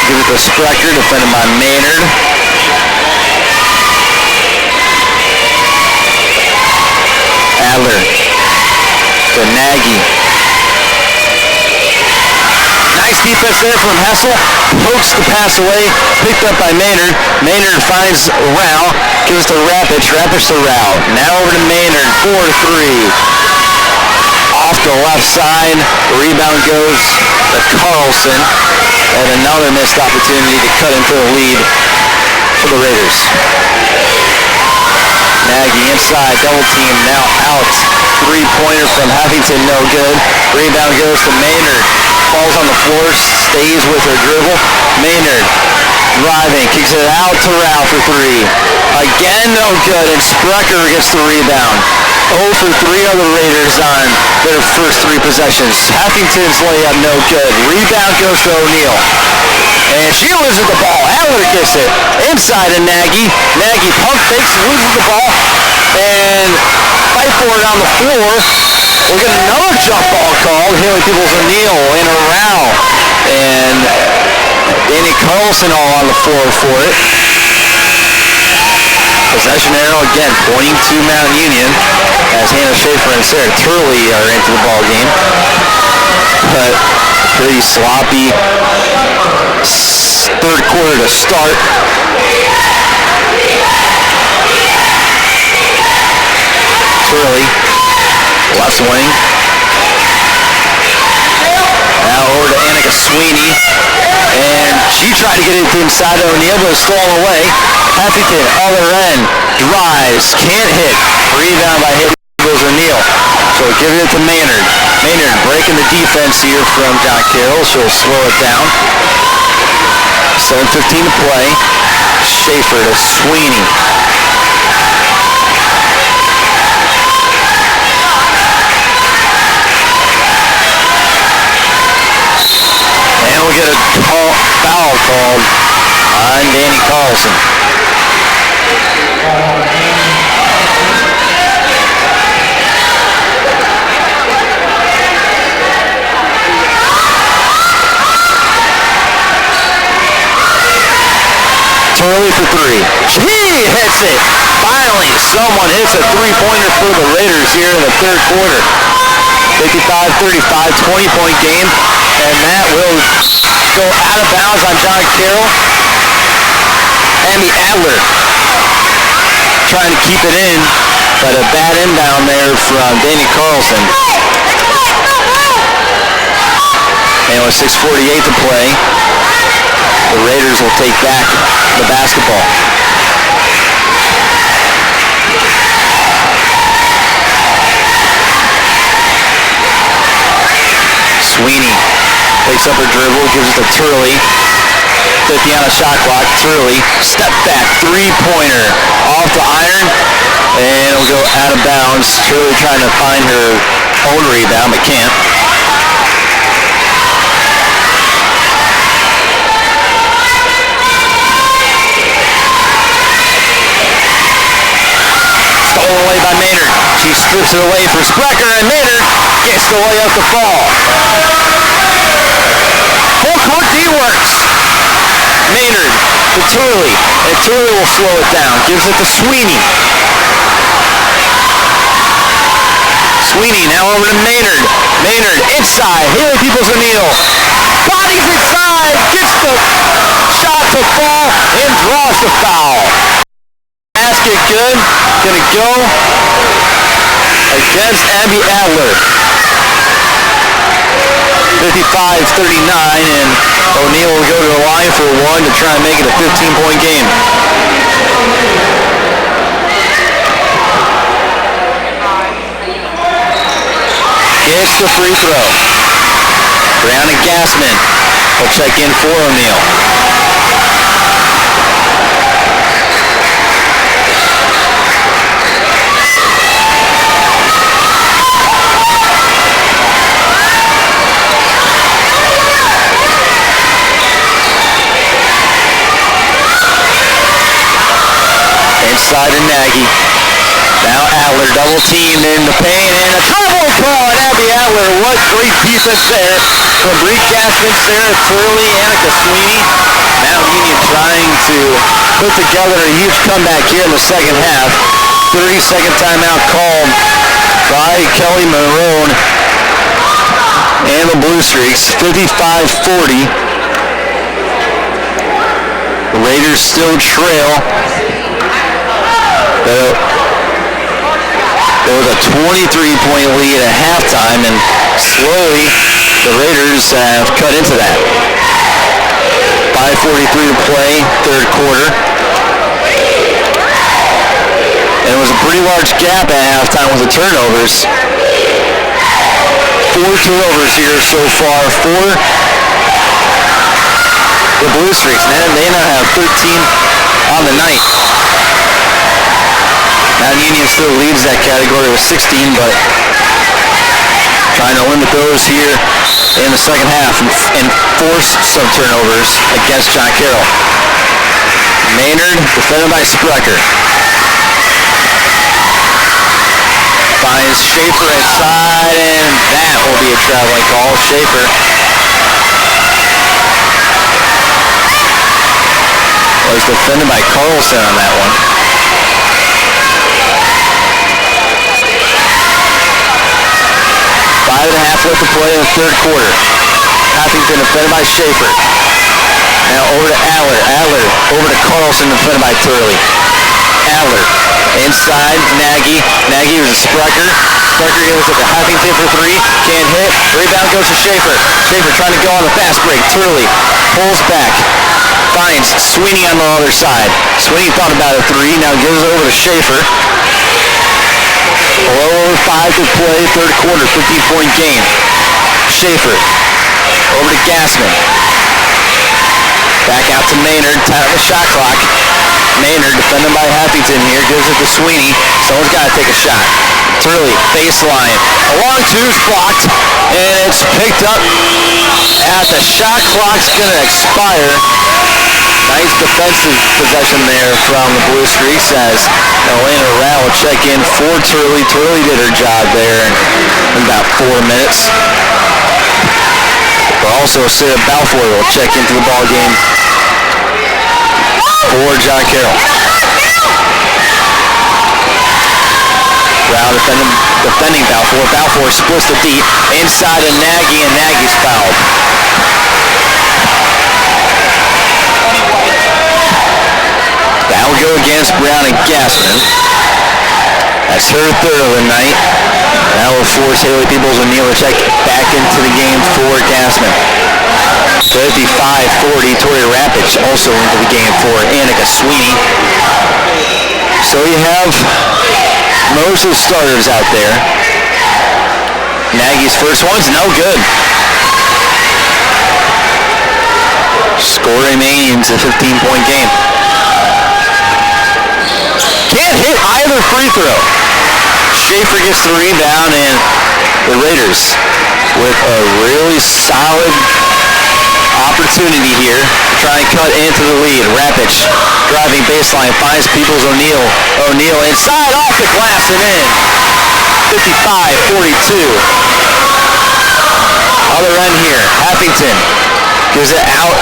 Give it to Sprecher, defended by Maynard. Adler to Nagy. Nice defense there from Hessel. Pokes the pass away. Picked up by Maynard. Maynard finds Rao. Gives to Rapids. Rapids to Rao. Now over to Maynard. 4-3. Off the left side. The rebound goes to Carlson. And another missed opportunity to cut into the lead for the Raiders. Nagy inside, double team, now out. 3-pointer from Huffington, no good. Rebound goes to Maynard. Falls on the floor, stays with her dribble. Maynard driving, kicks it out to Rao for 3. Again, no good, and Sprecher gets the rebound. 0 for 3 on the Raiders on their first 3 possessions. Huffington's layup, no good. Rebound goes to O'Neill. And she loses the ball. Adler gets it. Inside to Nagy. Nagy pump fakes, loses the ball. And fight for it on the floor. We'll get another jump ball called. Haley Peoples-O'Neill in a Rao. And Danny Carlson all on the floor for it. Possession arrow again pointing to Mount Union as Hannah Schaefer and Sarah Turley are into the ball game. But pretty sloppy third quarter to start. Turley, left wing. Now over to Annika Sweeney. And she tried to get it inside to O'Neill, but it's stolen away. Huffington, other end, drives, can't hit. Rebound by O'Neill. So give it to Maynard. Maynard breaking the defense here from John Carroll. She'll slow it down. 7:15 to play. Schaefer to Sweeney. And we'll get a foul called on Danny Carlson. Turley for 3. He hits it. Finally, someone hits a 3-pointer for the Raiders here in the third quarter. 55-35, 20-point game. And that will go out of bounds on John Carroll. Abby Adler trying to keep it in, but a bad inbound there from Danny Carlson. And with 6:48 to play, the Raiders will take back the basketball. Sweeney takes up her dribble, gives it to Turley. 50 on a shot clock. Turley, step back, three-pointer off the iron, and it'll go out of bounds. Turley trying to find her own rebound, but can't. Stolen away by Maynard. She strips it away for Sprecher, and Maynard gets the layup to fall. Full court D works. Maynard to Turley, and Turley will slow it down. Gives it to Sweeney. Sweeney now over to Maynard. Maynard inside. Haley Peoples-O'Neill. Bodies inside. Gets the shot to fall and draws the foul. Basket good. Gonna go against Abby Adler. 55-39, and O'Neill will go to the line for one to try and make it a 15-point game. Gets the free throw. Brianna Gassman will check in for O'Neill. Inside to Nagy. Now Adler double teamed in the paint, and a trouble call on Abby Adler. What great defense there from Bree Gassman, Sarah Turley, Annika Sweeney. Mount Union trying to put together a huge comeback here in the second half. 30-second timeout called by Kelly Marone and the Blue Streaks. 55-40. The Raiders still trail. There was a 23-point lead at halftime, and slowly the Raiders have cut into that. 5:43 to play, third quarter. And it was a pretty large gap at halftime with the turnovers. 4 turnovers here so far for the Blue Streaks. And they now have 13 on the night. Mount Union still leads that category with 16, but trying to limit those here in the second half and force some turnovers against John Carroll. Maynard defended by Sprecher. Finds Schaefer inside, and that will be a traveling call. Schaefer was defended by Carlson on that one. 5.5 left to play in the third quarter. Huffington defended by Schaefer. Now over to Adler. Adler over to Carlson defended by Turley. Adler inside Nagy. Nagy was a Sprecher. Sprecher gives it to Huffington for three. Can't hit. Rebound goes to Schaefer. Schaefer trying to go on the fast break. Turley pulls back. Finds Sweeney on the other side. Sweeney thought about a three. Now gives it over to Schaefer. Below 5 to play, third quarter, 15-point game. Schaefer over to Gassman. Back out to Maynard, tied on the shot clock. Maynard defended by Huffington here, gives it to Sweeney. Someone's got to take a shot. Turley, baseline. A long two's blocked, and it's picked up as the shot clock's going to expire. Nice defensive possession there from the Blue Streaks as Elena Rao will check in for Turley. Turley did her job there in about 4 minutes. But also Sarah Balfour will check into the ball game for John Carroll. Rao defending Balfour. Balfour splits the D inside of Nagy, and Nagy's fouled. That will go against Brown and Gassman. That's her third of the night. That will force Haley Peoples-O'Neill to check back into the game for Gassman. 55-40, Tori Rapich also into the game for Annika Sweeney. So you have most of the starters out there. Nagy's first one's no good. Score remains a 15-point game. Can't hit either free throw. Schaefer gets the rebound, and the Raiders with a really solid opportunity here to try and cut into the lead. Rapich driving baseline, finds Peoples-O'Neill. O'Neill inside, off the glass and in. 55-42. Other end here, Heffington gives it out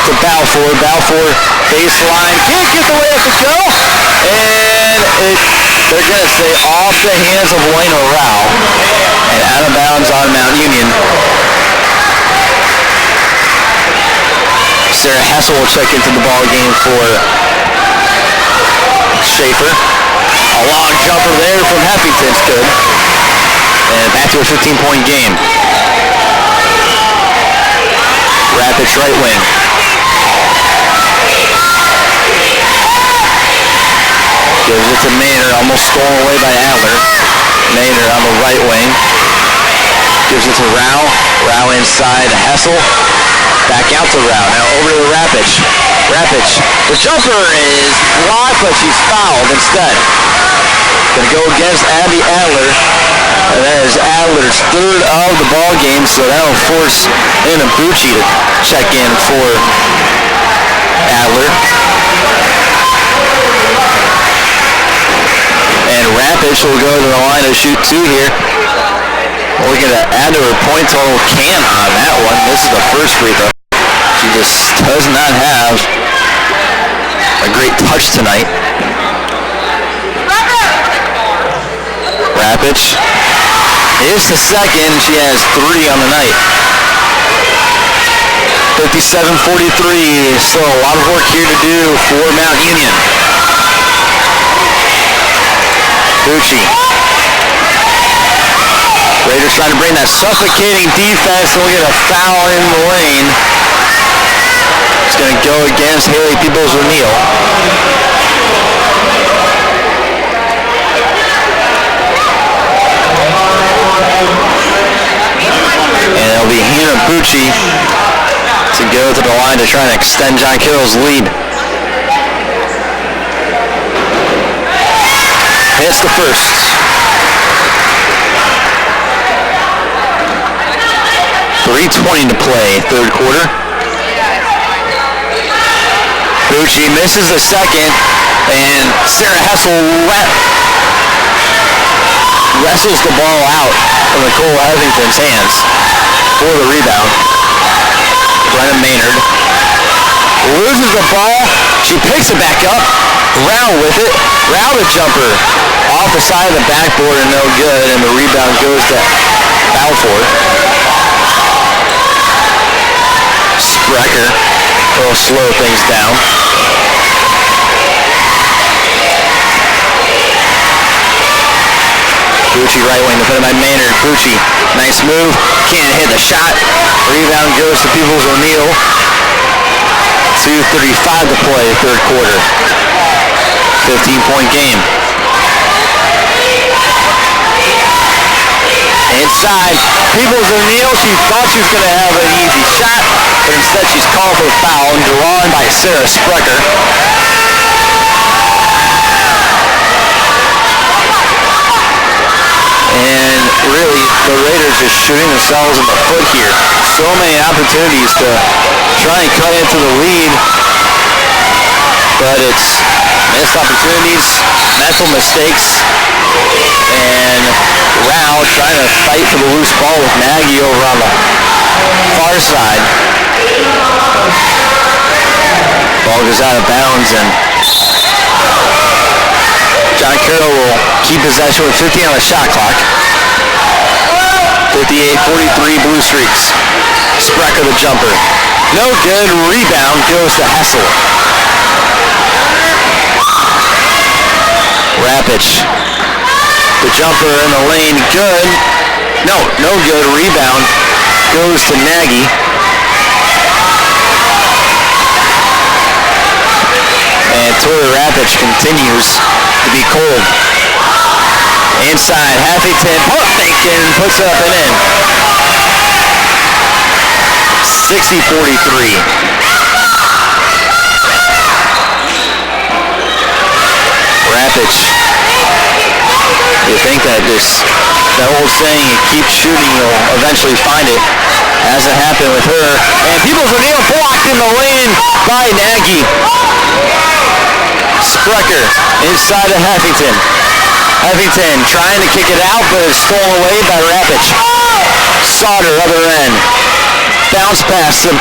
to Balfour. Balfour baseline, can't get the way it to go. And they're going to say off the hands of Lena Rao and out of bounds on Mount Union. Sarah Hessel will check into the ball game for Schaefer. A long jumper there from Heffington's good. And back to a 15-point game. Rapich right wing. Gives it to Maynard, almost stolen away by Adler. Maynard on the right wing. Gives it to Rao. Rao inside Hessel. Back out to Rao. Now over to Rapich. Rapich. The jumper is blocked, but she's fouled instead. Going to go against Abby Adler. And that is Adler's third of the ball game, so that will force Inabuchi to check in for Adler. And Rapich will go to the line to shoot two here. We're going to add to her point total can on that one. This is the first free throw. She just does not have a great touch tonight. Rapich is the second. She has three on the night. 57-43. Still a lot of work here to do for Mount Union. Bucci. Raiders trying to bring that suffocating defense, and we'll get a foul in the lane. It's going to go against Haley Peoples-O'Neill. And it'll be Hannah Bucci to go to the line to try and extend John Carroll's lead. Hits the first. .320 to play, third quarter. Bucci misses the second, and Sarah Hessel wrestles the ball out from Nicole Heffington's hands for the rebound. Brenna Maynard loses the ball. She picks it back up. Rao with it. Rao the jumper off the side of the backboard and no good, and the rebound goes to Balfour. Sprecher will slow things down. Bucci right wing defended by Maynard. Bucci, nice move. Can't hit the shot. Rebound goes to Peoples-O'Neill. 2:35 to play, third quarter. 15-point game. Inside, Peoples-O'Neill. She thought she was going to have an easy shot, but instead she's called for a foul and drawn by Sarah Sprecher. And really, the Raiders just shooting themselves in the foot here. So many opportunities to try and cut into the lead, but it's missed opportunities, mental mistakes, and Rao trying to fight for the loose ball with Nagy over on the far side. Ball goes out of bounds, and John Carroll will keep possession with 15 on the shot clock. 58-43 Blue Streaks. Sprecher the jumper. No good. Rebound goes to Hessel. Rapich. The jumper in the lane. Good. No good. Rebound goes to Nagy. And Tori Rapich continues to be cold. Inside, Huffington, pump fake and puts up and in. 60-43. Rapich. You think that old saying, you keep shooting, you'll eventually find it. Hasn't happened with her. And Peoples O'Neill blocked in the lane by Nagy. Sprecher inside of Huffington. Huffington trying to kick it out, but it's stolen away by Rapich. Sauter, other end. Bounce pass to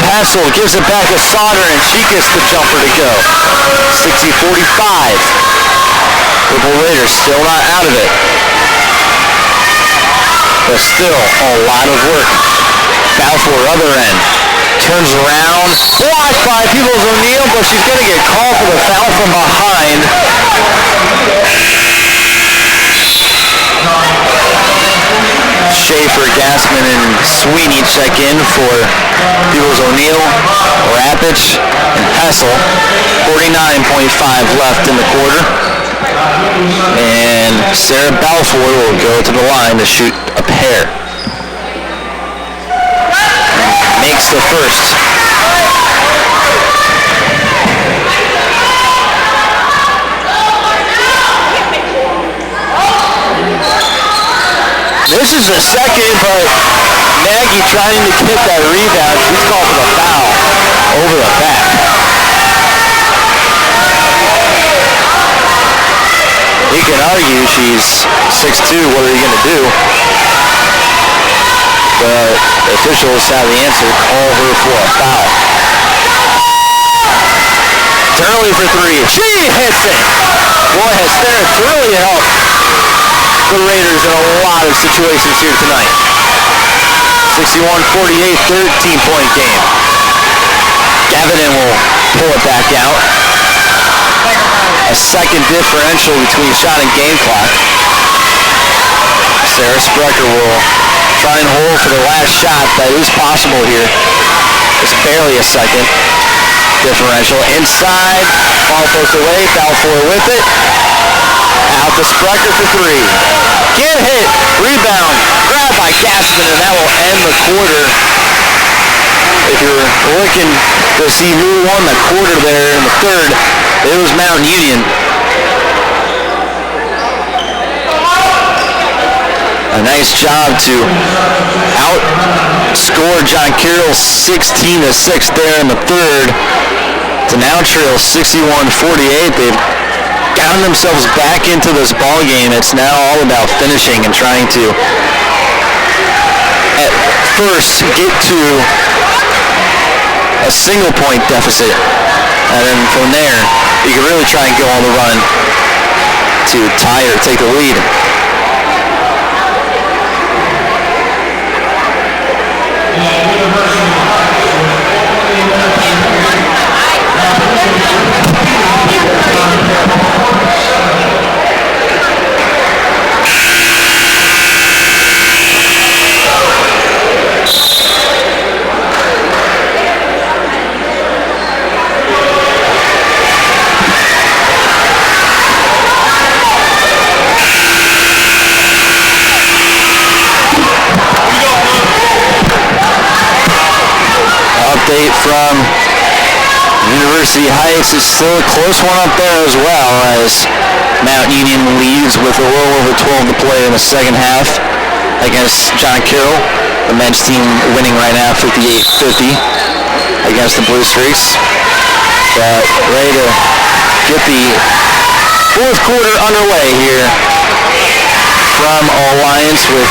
Hessel, gives it back to Sauter, and she gets the jumper to go. 60-45. Purple Raiders still not out of it. But still a lot of work. Balfour, other end. Turns around, blocked by Peoples O'Neill, but she's going to get called for the foul from behind. Schaefer, Gassman, and Sweeney check in for Peoples O'Neill, Rapich, and Hessel. 49.5 left in the quarter. And Sarah Balfour will go to the line to shoot a pair. Makes the first. This is the second, but Nagy trying to get that rebound. She's called for the foul over the back. You can argue she's 6'2", what are you going to do? But the officials have the answer, call her for a foul. Turley for three. She hits it. Boy, has Sarah Turley helped the Raiders in a lot of situations here tonight. 61-48, 13-point game. Gavinin will pull it back out. A second differential between shot and game clock. Sarah Sprecher will try and hold for the last shot that is possible here. It's barely a second differential. Inside, ball post away, Balfour with it. Out to Sprecher for three. Get hit, rebound, grabbed by Gassman, and that will end the quarter. If you're looking to see who won the quarter there in the third, it was Mountain Union. A nice job to outscore John Carroll 16-6 there in the third. To now trail 61-48. They've gotten themselves back into this ball game. It's now all about finishing and trying to, at first, get to a single point deficit. And then from there, you can really try and go on the run to tie or take the lead. Update from University Heights. It's still a close one up there as well, as Mount Union leads with a little over 12 to play in the second half against John Carroll. The men's team winning right now 58-50 against the Blue Streaks. But ready to get the fourth quarter underway here from Alliance with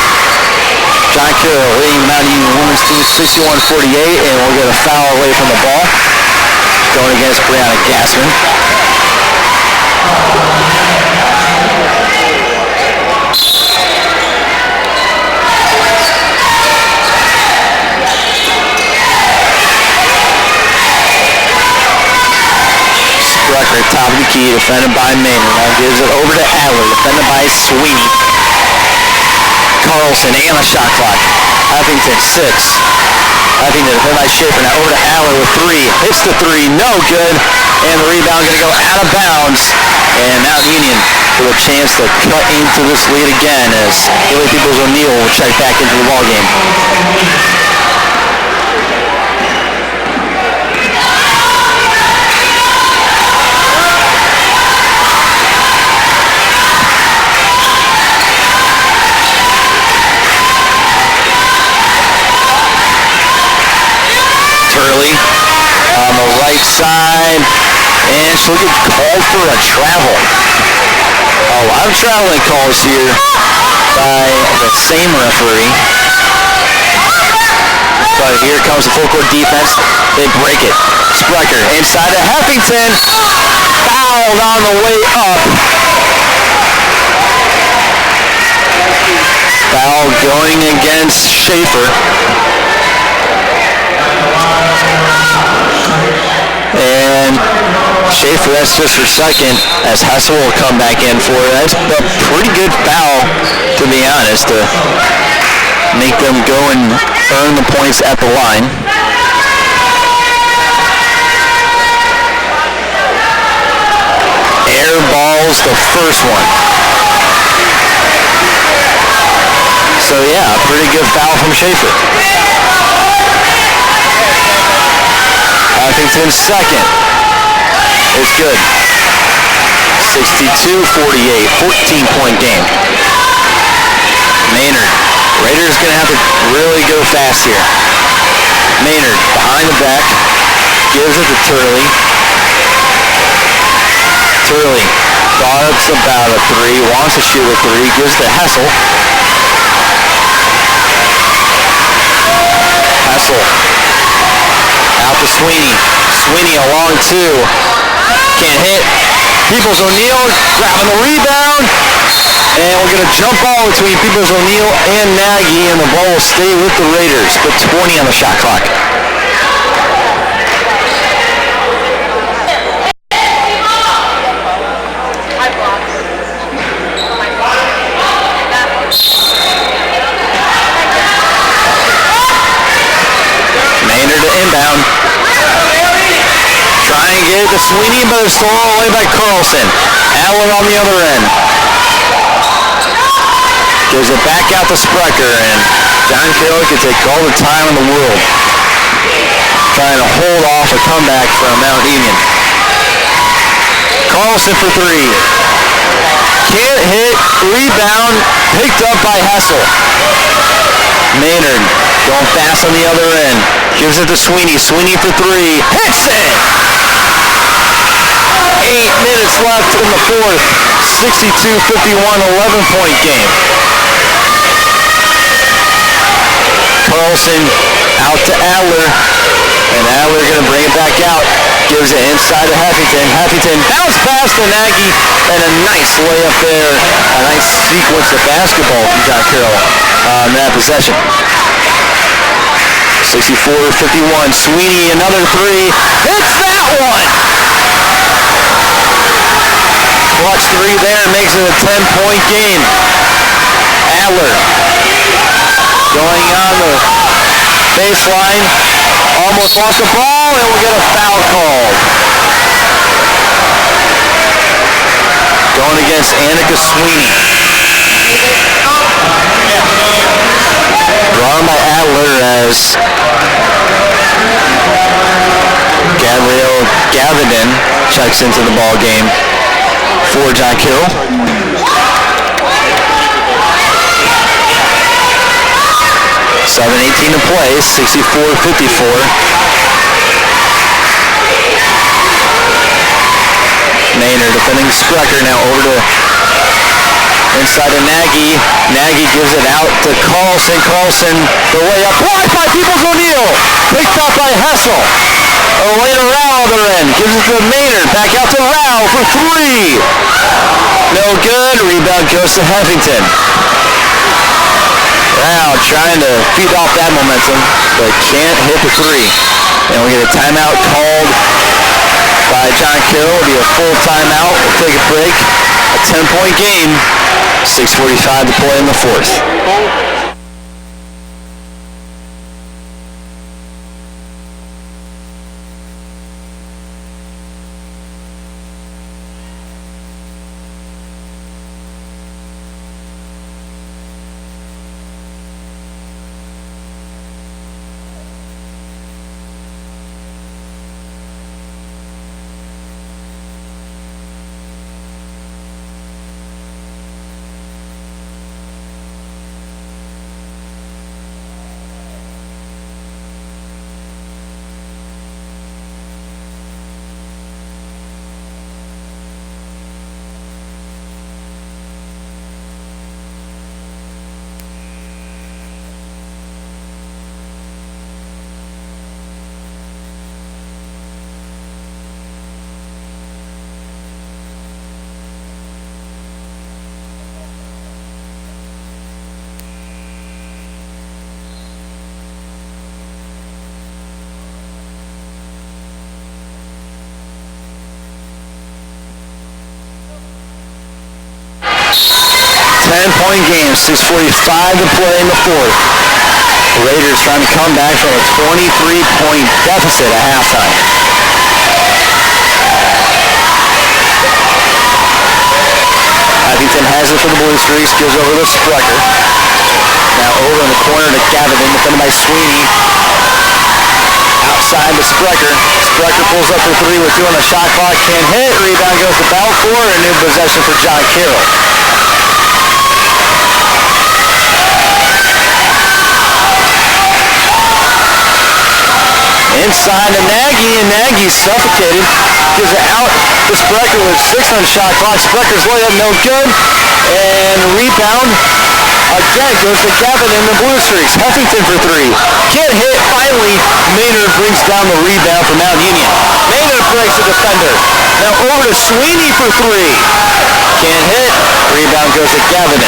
John Carroll leading Mount Union women's team 61-48, and we'll get a foul away from the ball going against Brianna Gassman. top of the key, defended by Maynard. Now gives it over to Adler, defended by Sweeney. Carlson, 8 on the shot clock. Huffington, 6. Huffington defended by Schaefer. Now over to Adler with 3. Hits the 3, no good. And the rebound going to go out of bounds. And Mount Union with a chance to cut into this lead again as Billy Peoples-O'Neill will check back into the ballgame. Turley on the right side, and she'll get called for a travel. A lot of traveling calls here by the same referee. But here comes the full court defense. They break it. Sprecher inside to Heffington. Fouled on the way up. Foul going against Schaefer. And Schaefer, that's just her second, as Hessel will come back in for it. That's a pretty good foul, to be honest, to make them go and earn the points at the line. Air balls the first one. So yeah, a pretty good foul from Schaefer. Huffington's second. It's good. 62-48, 14-point game. Maynard. Raiders going to have to really go fast here. Maynard behind the back. Gives it to Turley. Turley thought it's about a 3. Wants to shoot a 3. Gives it to Hessel. Hessel. Out to Sweeney. Sweeney along 2. Can't hit. Peoples-O'Neill grabbing the rebound. And we're going to jump ball between Peoples-O'Neill and Nagy, and the ball will stay with the Raiders. But 20 on the shot clock. Maynard to inbound. Try and get it to Sweeney, but it's thrown away by Carlson. Adler on the other end. Gives it back out to Sprecher, and John Carroll can take all the time in the world trying to hold off a comeback from Mount Union. Carlson for 3. Can't hit. Rebound picked up by Hessel. Maynard going fast on the other end. Gives it to Sweeney. Sweeney for 3. Hits it! 8 minutes left in the fourth. 62-51, 11-point game. Carlson out to Adler. And Adler going to bring it back out. Gives it inside to Heffington. Heffington bounce past to Nagy. And a nice layup there. A nice sequence of basketball from John Carroll on that possession. 64-51. Sweeney, another 3. Hits that one! Clutch 3 there, makes it a 10-point game. Adler going on the baseline. Almost lost the ball, and we'll get a foul called. Going against Annika Sweeney. Drawn by Adler as Gabrielle Gavin checks into the ball game for John Carroll. .7:18 to play, 64-54. Maynard defending Sprecher, now over to inside to Nagy. Nagy gives it out to Carlson. Carlson, the way up, blocked by Peoples-O'Neill. Picked up by Hessel. Away to Rao other end. Gives it to Maynard. Back out to Rao for 3. No good. Rebound goes to Heffington. Rao trying to feed off that momentum, but can't hit the 3. And we get a timeout called by John Carroll. It'll be a full timeout. We'll take a break. A 10-point game. 6:45 to play in the fourth. Point game, 6:45 to play in the fourth. The Raiders trying to come back from a 23-point deficit at halftime. Abington has it for the Blue Streaks, gives over to Sprecher. Now over in the corner to Gavin, defended by Sweeney. Outside to Sprecher. Sprecher pulls up for three with 2 on the shot clock. Can't hit. Rebound goes to Balfour. A new possession for John Carroll. Inside to Nagy, and Nagy's suffocated. Gives it out to Sprecher with 6 on shot clock. Sprecher's layup no good. And rebound again goes to Gavin in the Blue Streaks. Huffington for 3. Can't hit. Finally, Maynard brings down the rebound for Mount Union. Maynard breaks the defender. Now over to Sweeney for 3. Can't hit. Rebound goes to Gavin.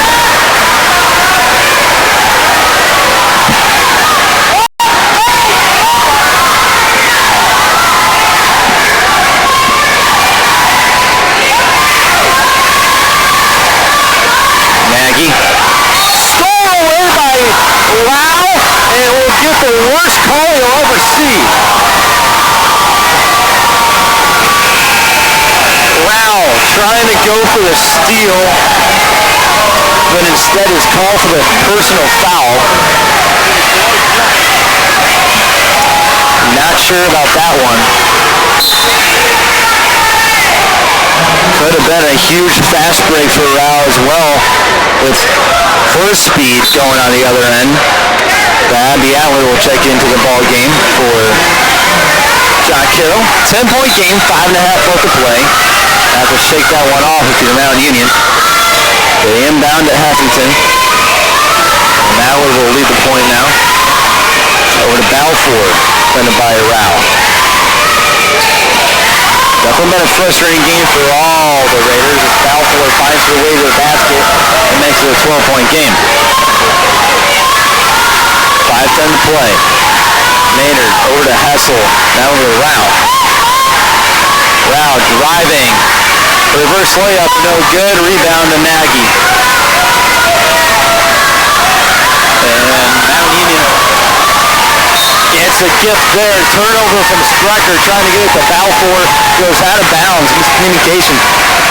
The worst call you'll ever see. Wow, trying to go for the steal, but instead is called for the personal foul. Not sure about that one. Could have been a huge fast break for Rao as well, with her speed going on the other end. Abby Allen will check into the ball game for John Carroll. 10-point game, 5.5 left to play. Have to shake that one off if you're Mount Union. They inbound at Huffington. And Allard will lead the point now. Over to Balfour, defended by Rao. Definitely been a frustrating game for all the Raiders as Balfour finds her way to the basket and makes it a 12-point game. 5:10 to play. Maynard over to Hessel. Now over to Rao. Rao driving. Reverse layup, no good. Rebound to Nagy. And Mount Union gets a gift there. Turnover from Sprecher trying to get it to Balfour. Goes out of bounds. Miscommunication.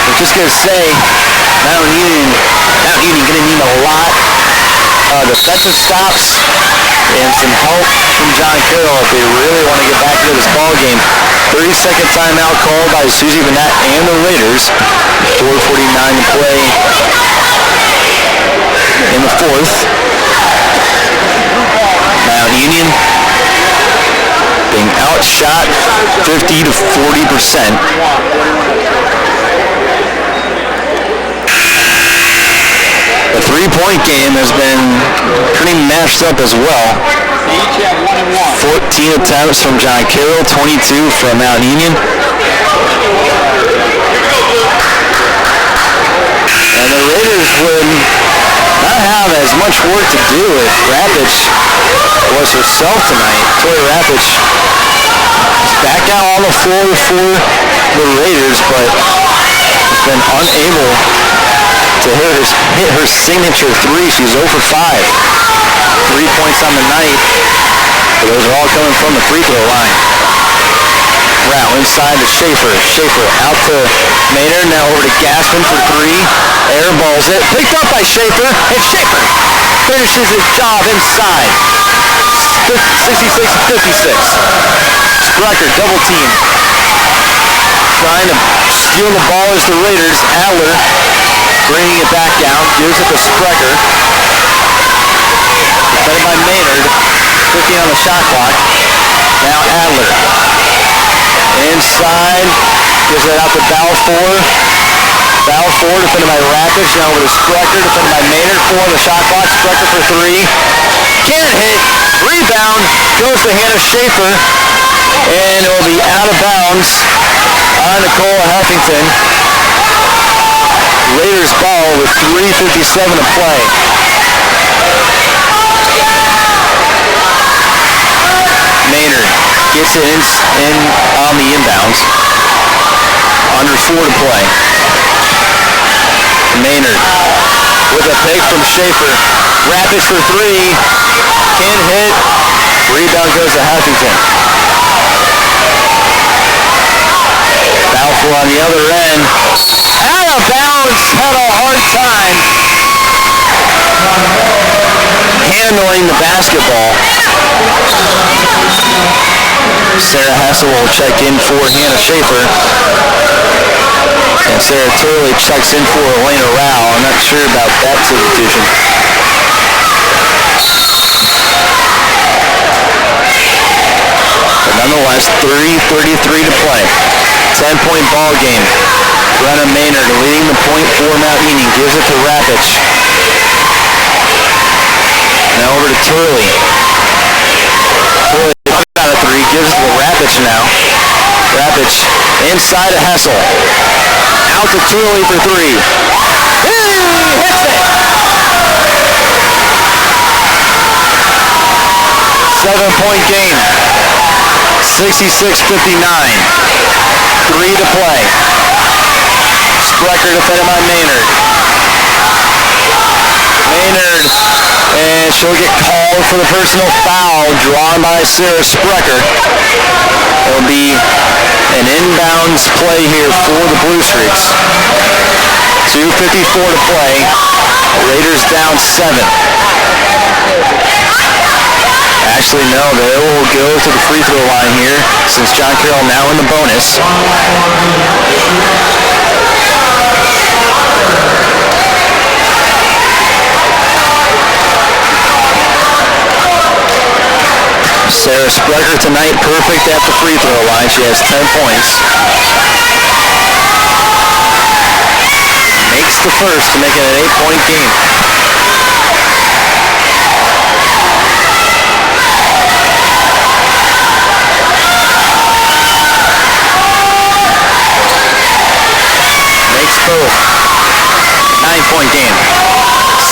I'm just going to say, Mount Union going to need a lot defensive stops and some help from John Carroll if they really want to get back into this ball game. 30-second timeout called by Susie Burnett and the Raiders. 4:49 to play in the fourth. Mount Union being outshot 50 to 40%. The three-point game has been pretty mashed up as well. 14 attempts from John Carroll, 22 from Mount Union. And the Raiders would not have as much work to do if Rapich was herself tonight. Tori Rapich is back out on the floor for the Raiders, but has been unable to hit her signature three. She's 0 for 5. 3 points on the night. But those are all coming from the free throw line. Brown inside to Schaefer. Schaefer out to Maynard. Now over to Gaspin for 3. Airballs it. Picked up by Schaefer. And Schaefer finishes his job inside. 66-56. Sprecher double team. Trying to steal the ball is the Raiders. Adler bringing it back down. Gives it to Sprecher. Defended by Maynard. 50 on the shot clock. Now Adler. Inside. Gives it out to Balfour. Balfour defended by Rapids. Now over to Sprecher. Defended by Maynard. 4 on the shot clock. Sprecher for 3. Can't hit. Rebound. Goes to Hannah Schaefer. And it will be out of bounds on Nicole Huffington. Raiders ball with 3:57 to play. Maynard gets it in on the inbounds. Under 4 to play. Maynard with a pick from Schaefer. Rapids for 3. Can't hit. Rebound goes to Huffington. Balfour on the other end. Out of bounds. Had a hard time handling the basketball. Sarah Hessel will check in for Hannah Schaefer. And Sarah Turley checks in for Elena Rao. I'm not sure about that substitution. But nonetheless, 3:33 to play. 10-point ball game. Brenna Maynard leading the point for Mount Union. Gives it to Rapic. Now over to Turley. Turley out of 3. Gives it to Rapic now. Rapic inside to Hessel. Out to Turley for 3. Hits it! 7-point game. 66-59. 3 to play. Sprecher defended by Maynard. Maynard, and she'll get called for the personal foul drawn by Sarah Sprecher. It'll be an inbounds play here for the Blue Streaks. 2:54 to play. Raiders down 7. Actually, no, they will go to the free throw line here since John Carroll now in the bonus. Sarah Sprecher tonight perfect at the free throw line. She has 10 points. Makes the first to make it an 8-point game. Makes both. 9-point game.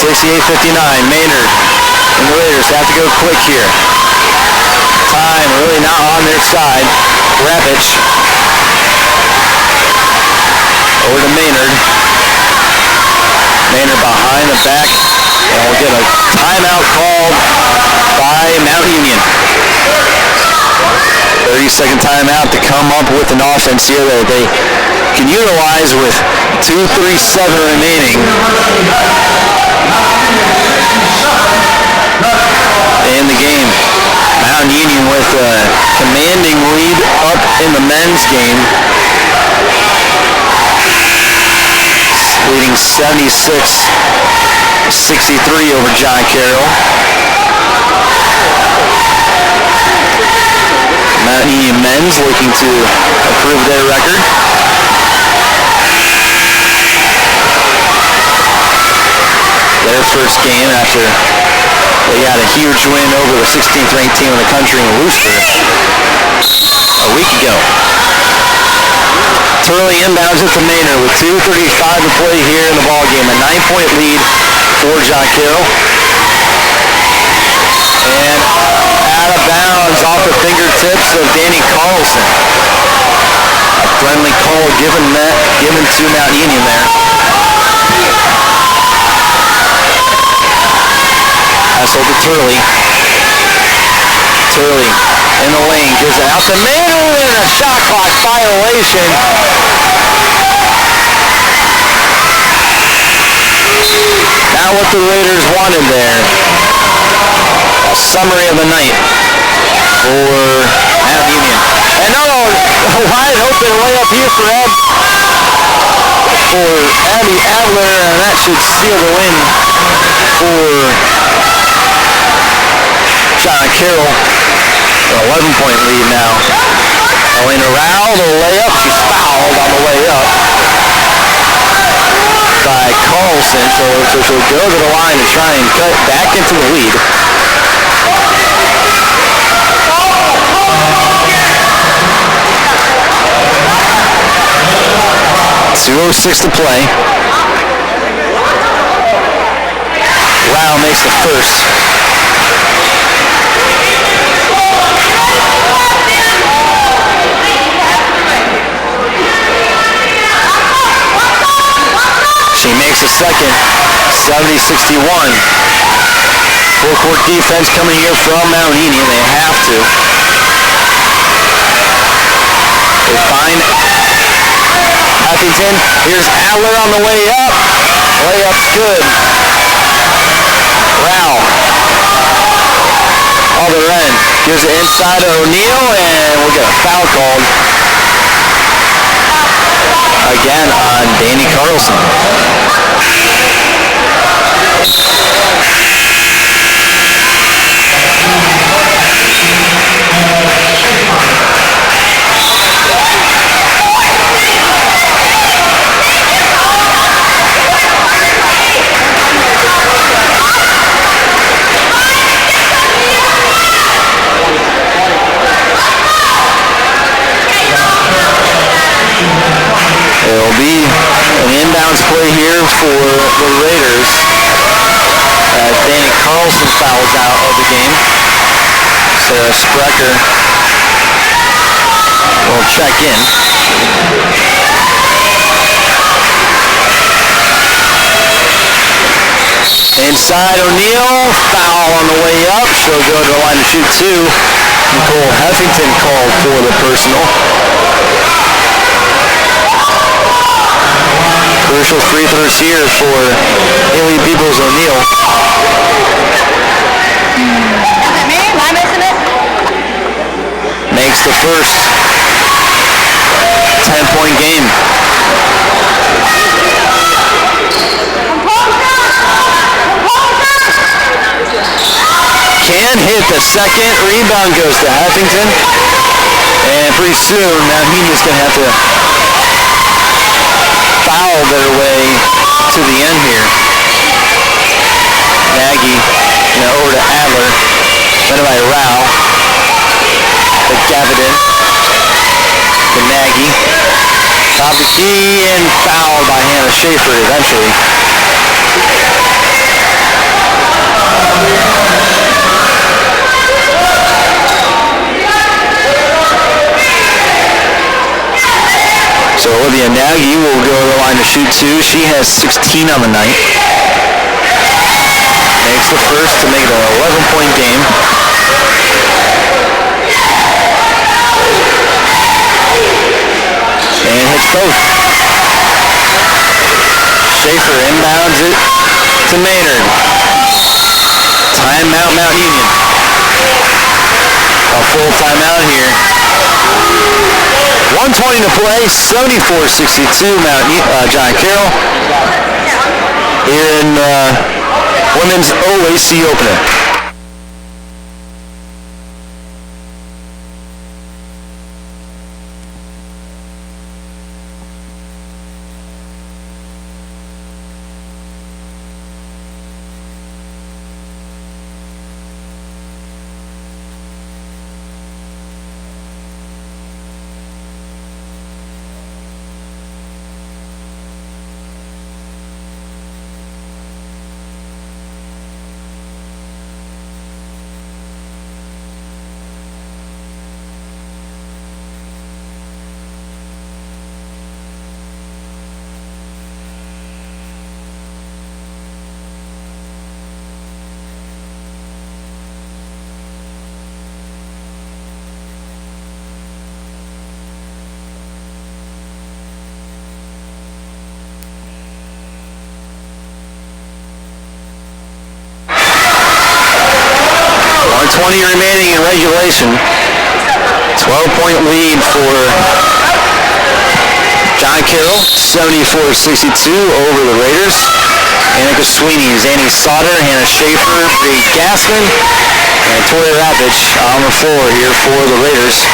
68-59. Maynard and the Raiders have to go quick here. Time really not on their side. Rapic. Over to Maynard. Maynard behind the back. And we'll get a timeout called by Mount Union. 30-second timeout to come up with an offense here that they can utilize with 2:37 remaining in the game. Mount Union with a commanding lead up in the men's game. Leading 76-63 over John Carroll. Mount Union men's looking to improve their record. Their first game after they got a huge win over the 16th ranked team in the country in Worcester a week ago. Turley inbounds it to Maynard with 2:35 to play here in the ballgame. A 9-point lead for John Carroll. And out of bounds off the fingertips of Danny Carlson. A friendly call given to Mount Union there. Hustle to Turley. Turley in the lane, gives it out to Maynard, and a shot clock violation. Not what the Raiders wanted there. A summary of the night for Mount Union. And a wide open layup here for Abby Adler, and that should seal the win for John Carroll. An 11-point lead now. Elena Rao, the layup. She's fouled on the way up by Carlson, so she'll go to the line and try and cut back into the lead. 2:06 to play. Rao makes the first. She makes the second. 70-61. Full court defense coming here from Mount Union. They have to. They find Huffington. Here's Adler on the way up. Layup's good. Rao. Other end. Gives it inside to O'Neal, and we'll get a foul called again on Danny Carlson. It'll be an inbounds play here for the Raiders as Danny Carlson fouls out of the game. Sarah Sprecher will check in. Inside O'Neal, foul on the way up. She'll go to the line to shoot two. Nicole Huffington called for the personal. Crucial free throws here for Haley Beebles-O'Neal. Am I missing it? Makes the first 10-point game. Can hit the second. Rebound goes to Huffington. And pretty soon, Mount Union's going to have to foul their way to the end here. Nagy, over to Adler. Then by Rao. To Gavidan. To Nagy. Top the key and fouled by Hannah Schaefer eventually. So Olivia Nagy will go to the line to shoot two. She has 16 on the night. Makes the first to make it an 11-point game. And hits both. Schaefer inbounds it to Maynard. Timeout Mount Union. A full timeout here. 1:20 to play, 74-62 John Carroll here in Women's OAC opener. 2:20 remaining in regulation. 12-point lead for John Carroll, 74-62 over the Raiders. Annika Sweeney, Zanny Sauter, Hannah Schaefer, Bree Gassman, and Tori Rapich on the floor here for the Raiders.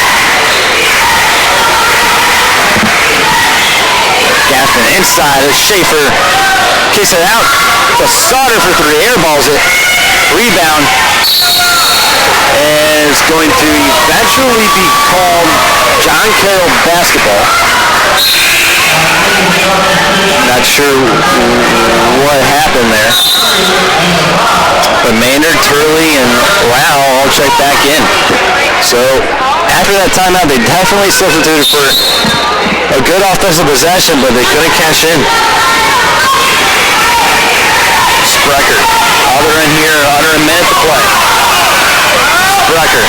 Gassman inside, Schaefer kicks it out to Sauter for three, airballs it, rebound, and it's going to eventually be called John Carroll basketball. Not sure what happened there. But Maynard, Turley, and Rao all check back in. So after that timeout, they definitely substituted for a good offensive possession, but they couldn't cash in. Sprecher, other end here, under a minute to play. Sprecher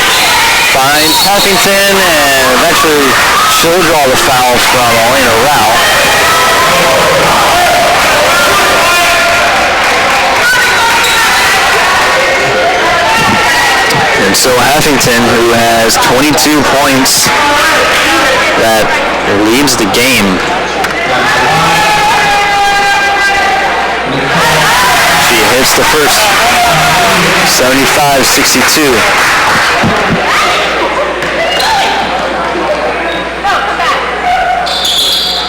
finds Huffington, and eventually she'll draw the foul from Elena Rao. And so Huffington, who has 22 points, that leads the game. She hits the first, 75-62.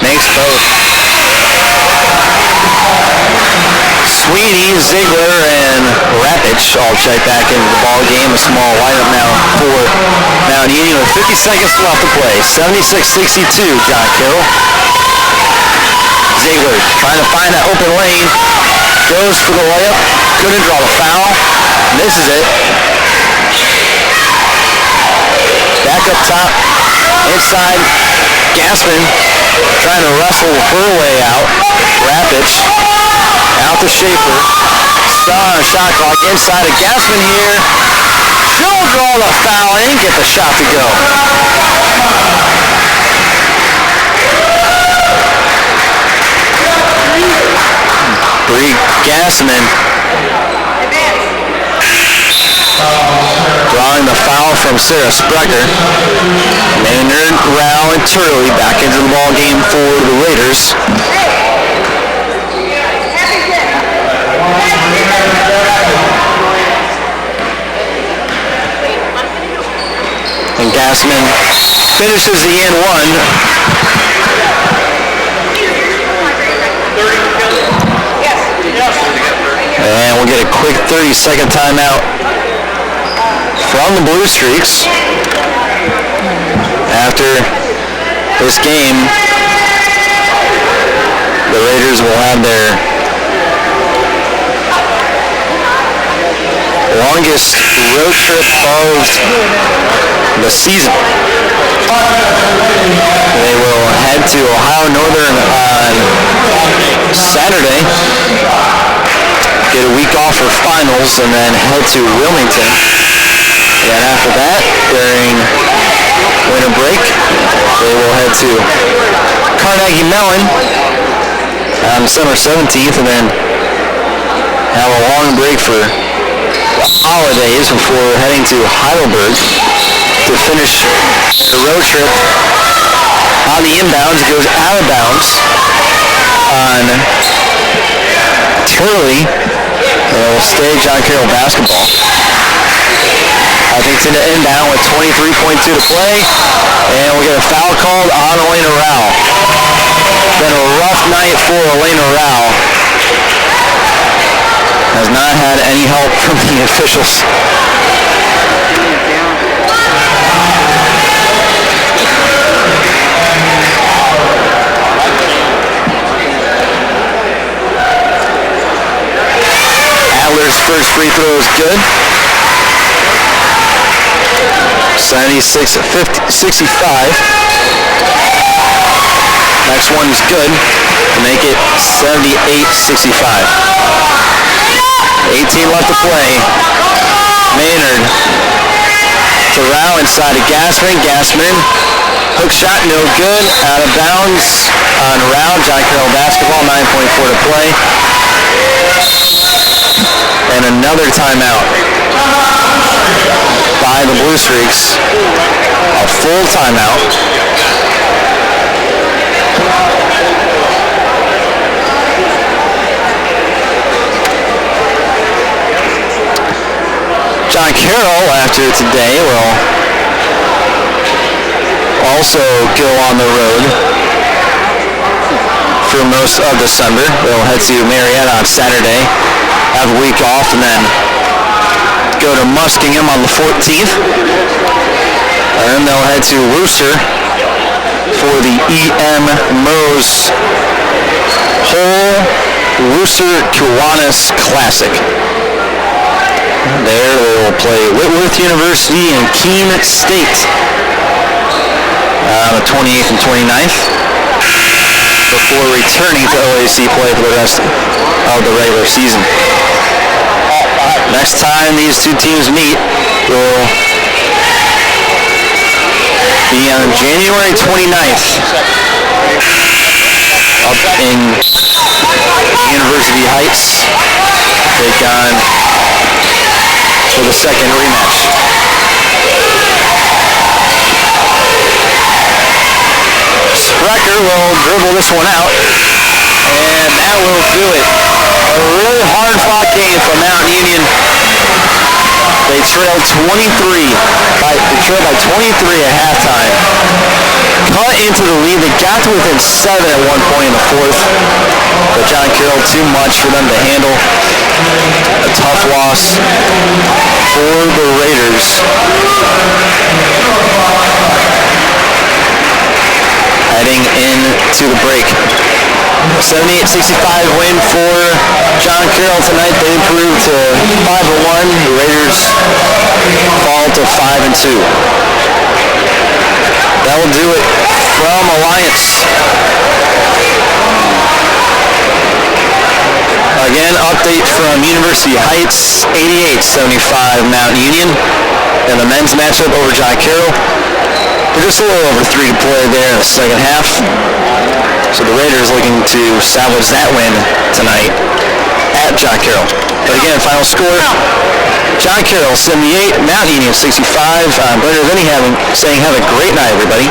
Makes both. Sweeney, Ziegler, and Rapich all check back into the ball game. A small lineup now for Mount Union with 50 seconds left to play. 76-62, John Carroll. Ziegler trying to find that open lane. Goes for the layup. Couldn't draw the foul. Misses it. Back up top. Inside. Gassman trying to wrestle her way out. Rapich out to Schaefer. Star shot clock inside of Gassman here. She'll draw the foul and get the shot to go. Bree Gassman drawing the foul from Sarah Sprecher. Maynard, Rao, and Turley back into the ball game for the Raiders. And Gassman finishes the N1. And we'll get a quick 30-second timeout from the Blue Streaks. After this game, the Raiders will have their longest road trip of the season. They will head to Ohio Northern on Saturday, get a week off for finals, and then head to Wilmington. And after that, during winter break, they will head to Carnegie Mellon on December 17th, and then have a long break for holidays before heading to Heidelberg to finish the road trip. On the inbounds, it goes out of bounds on Turley. It will stay John Carroll basketball. Huffington to inbound with 23.2 to play, and we'll get a foul called on Elena Rao. Been a rough night for Elena Rao. Has not had any help from the officials. Adler's first free throw is good. 76-65. Next one is good to make it 78-65. 18 left to play. Maynard to Rao inside of Gassman. Gassman, hook shot, no good. Out of bounds on Rao. John Carroll basketball, 9.4 to play. And another timeout. by the Blue Streaks. A full timeout. John Carroll, after today, will also go on the road for most of December. They'll head to Marietta on Saturday, have a week off, and then go to Muskingum on the 14th. And then they'll head to Worcester for the E.M. Mose Whole Worcester Kiwanis Classic. There they will play Whitworth University and Keene State on the 28th and 29th before returning to OAC play for the rest of the regular season. Next time these two teams meet will be on January 29th up in University Heights. Take on for the second rematch. Sprecher will dribble this one out, and that will do it. A really hard-fought game for Mount Union. They trailed 23 by 23 at halftime. Cut into the lead. They got to within 7 at one point in the fourth, but John Carroll too much for them to handle. A tough loss for the Raiders. Heading into the break. 78-65 win for John Carroll tonight. They improved to 5-1. The Raiders fall to 5-2. That will do it from Alliance. Again, update from University Heights, 88-75 Mount Union. And the men's matchup over John Carroll. We're just a little over 3 to play there in the second half. So the Raiders looking to salvage that win tonight at John Carroll. But again, final score, John Carroll 78, Mount Union 65. Brenda Vinny saying have a great night, everybody.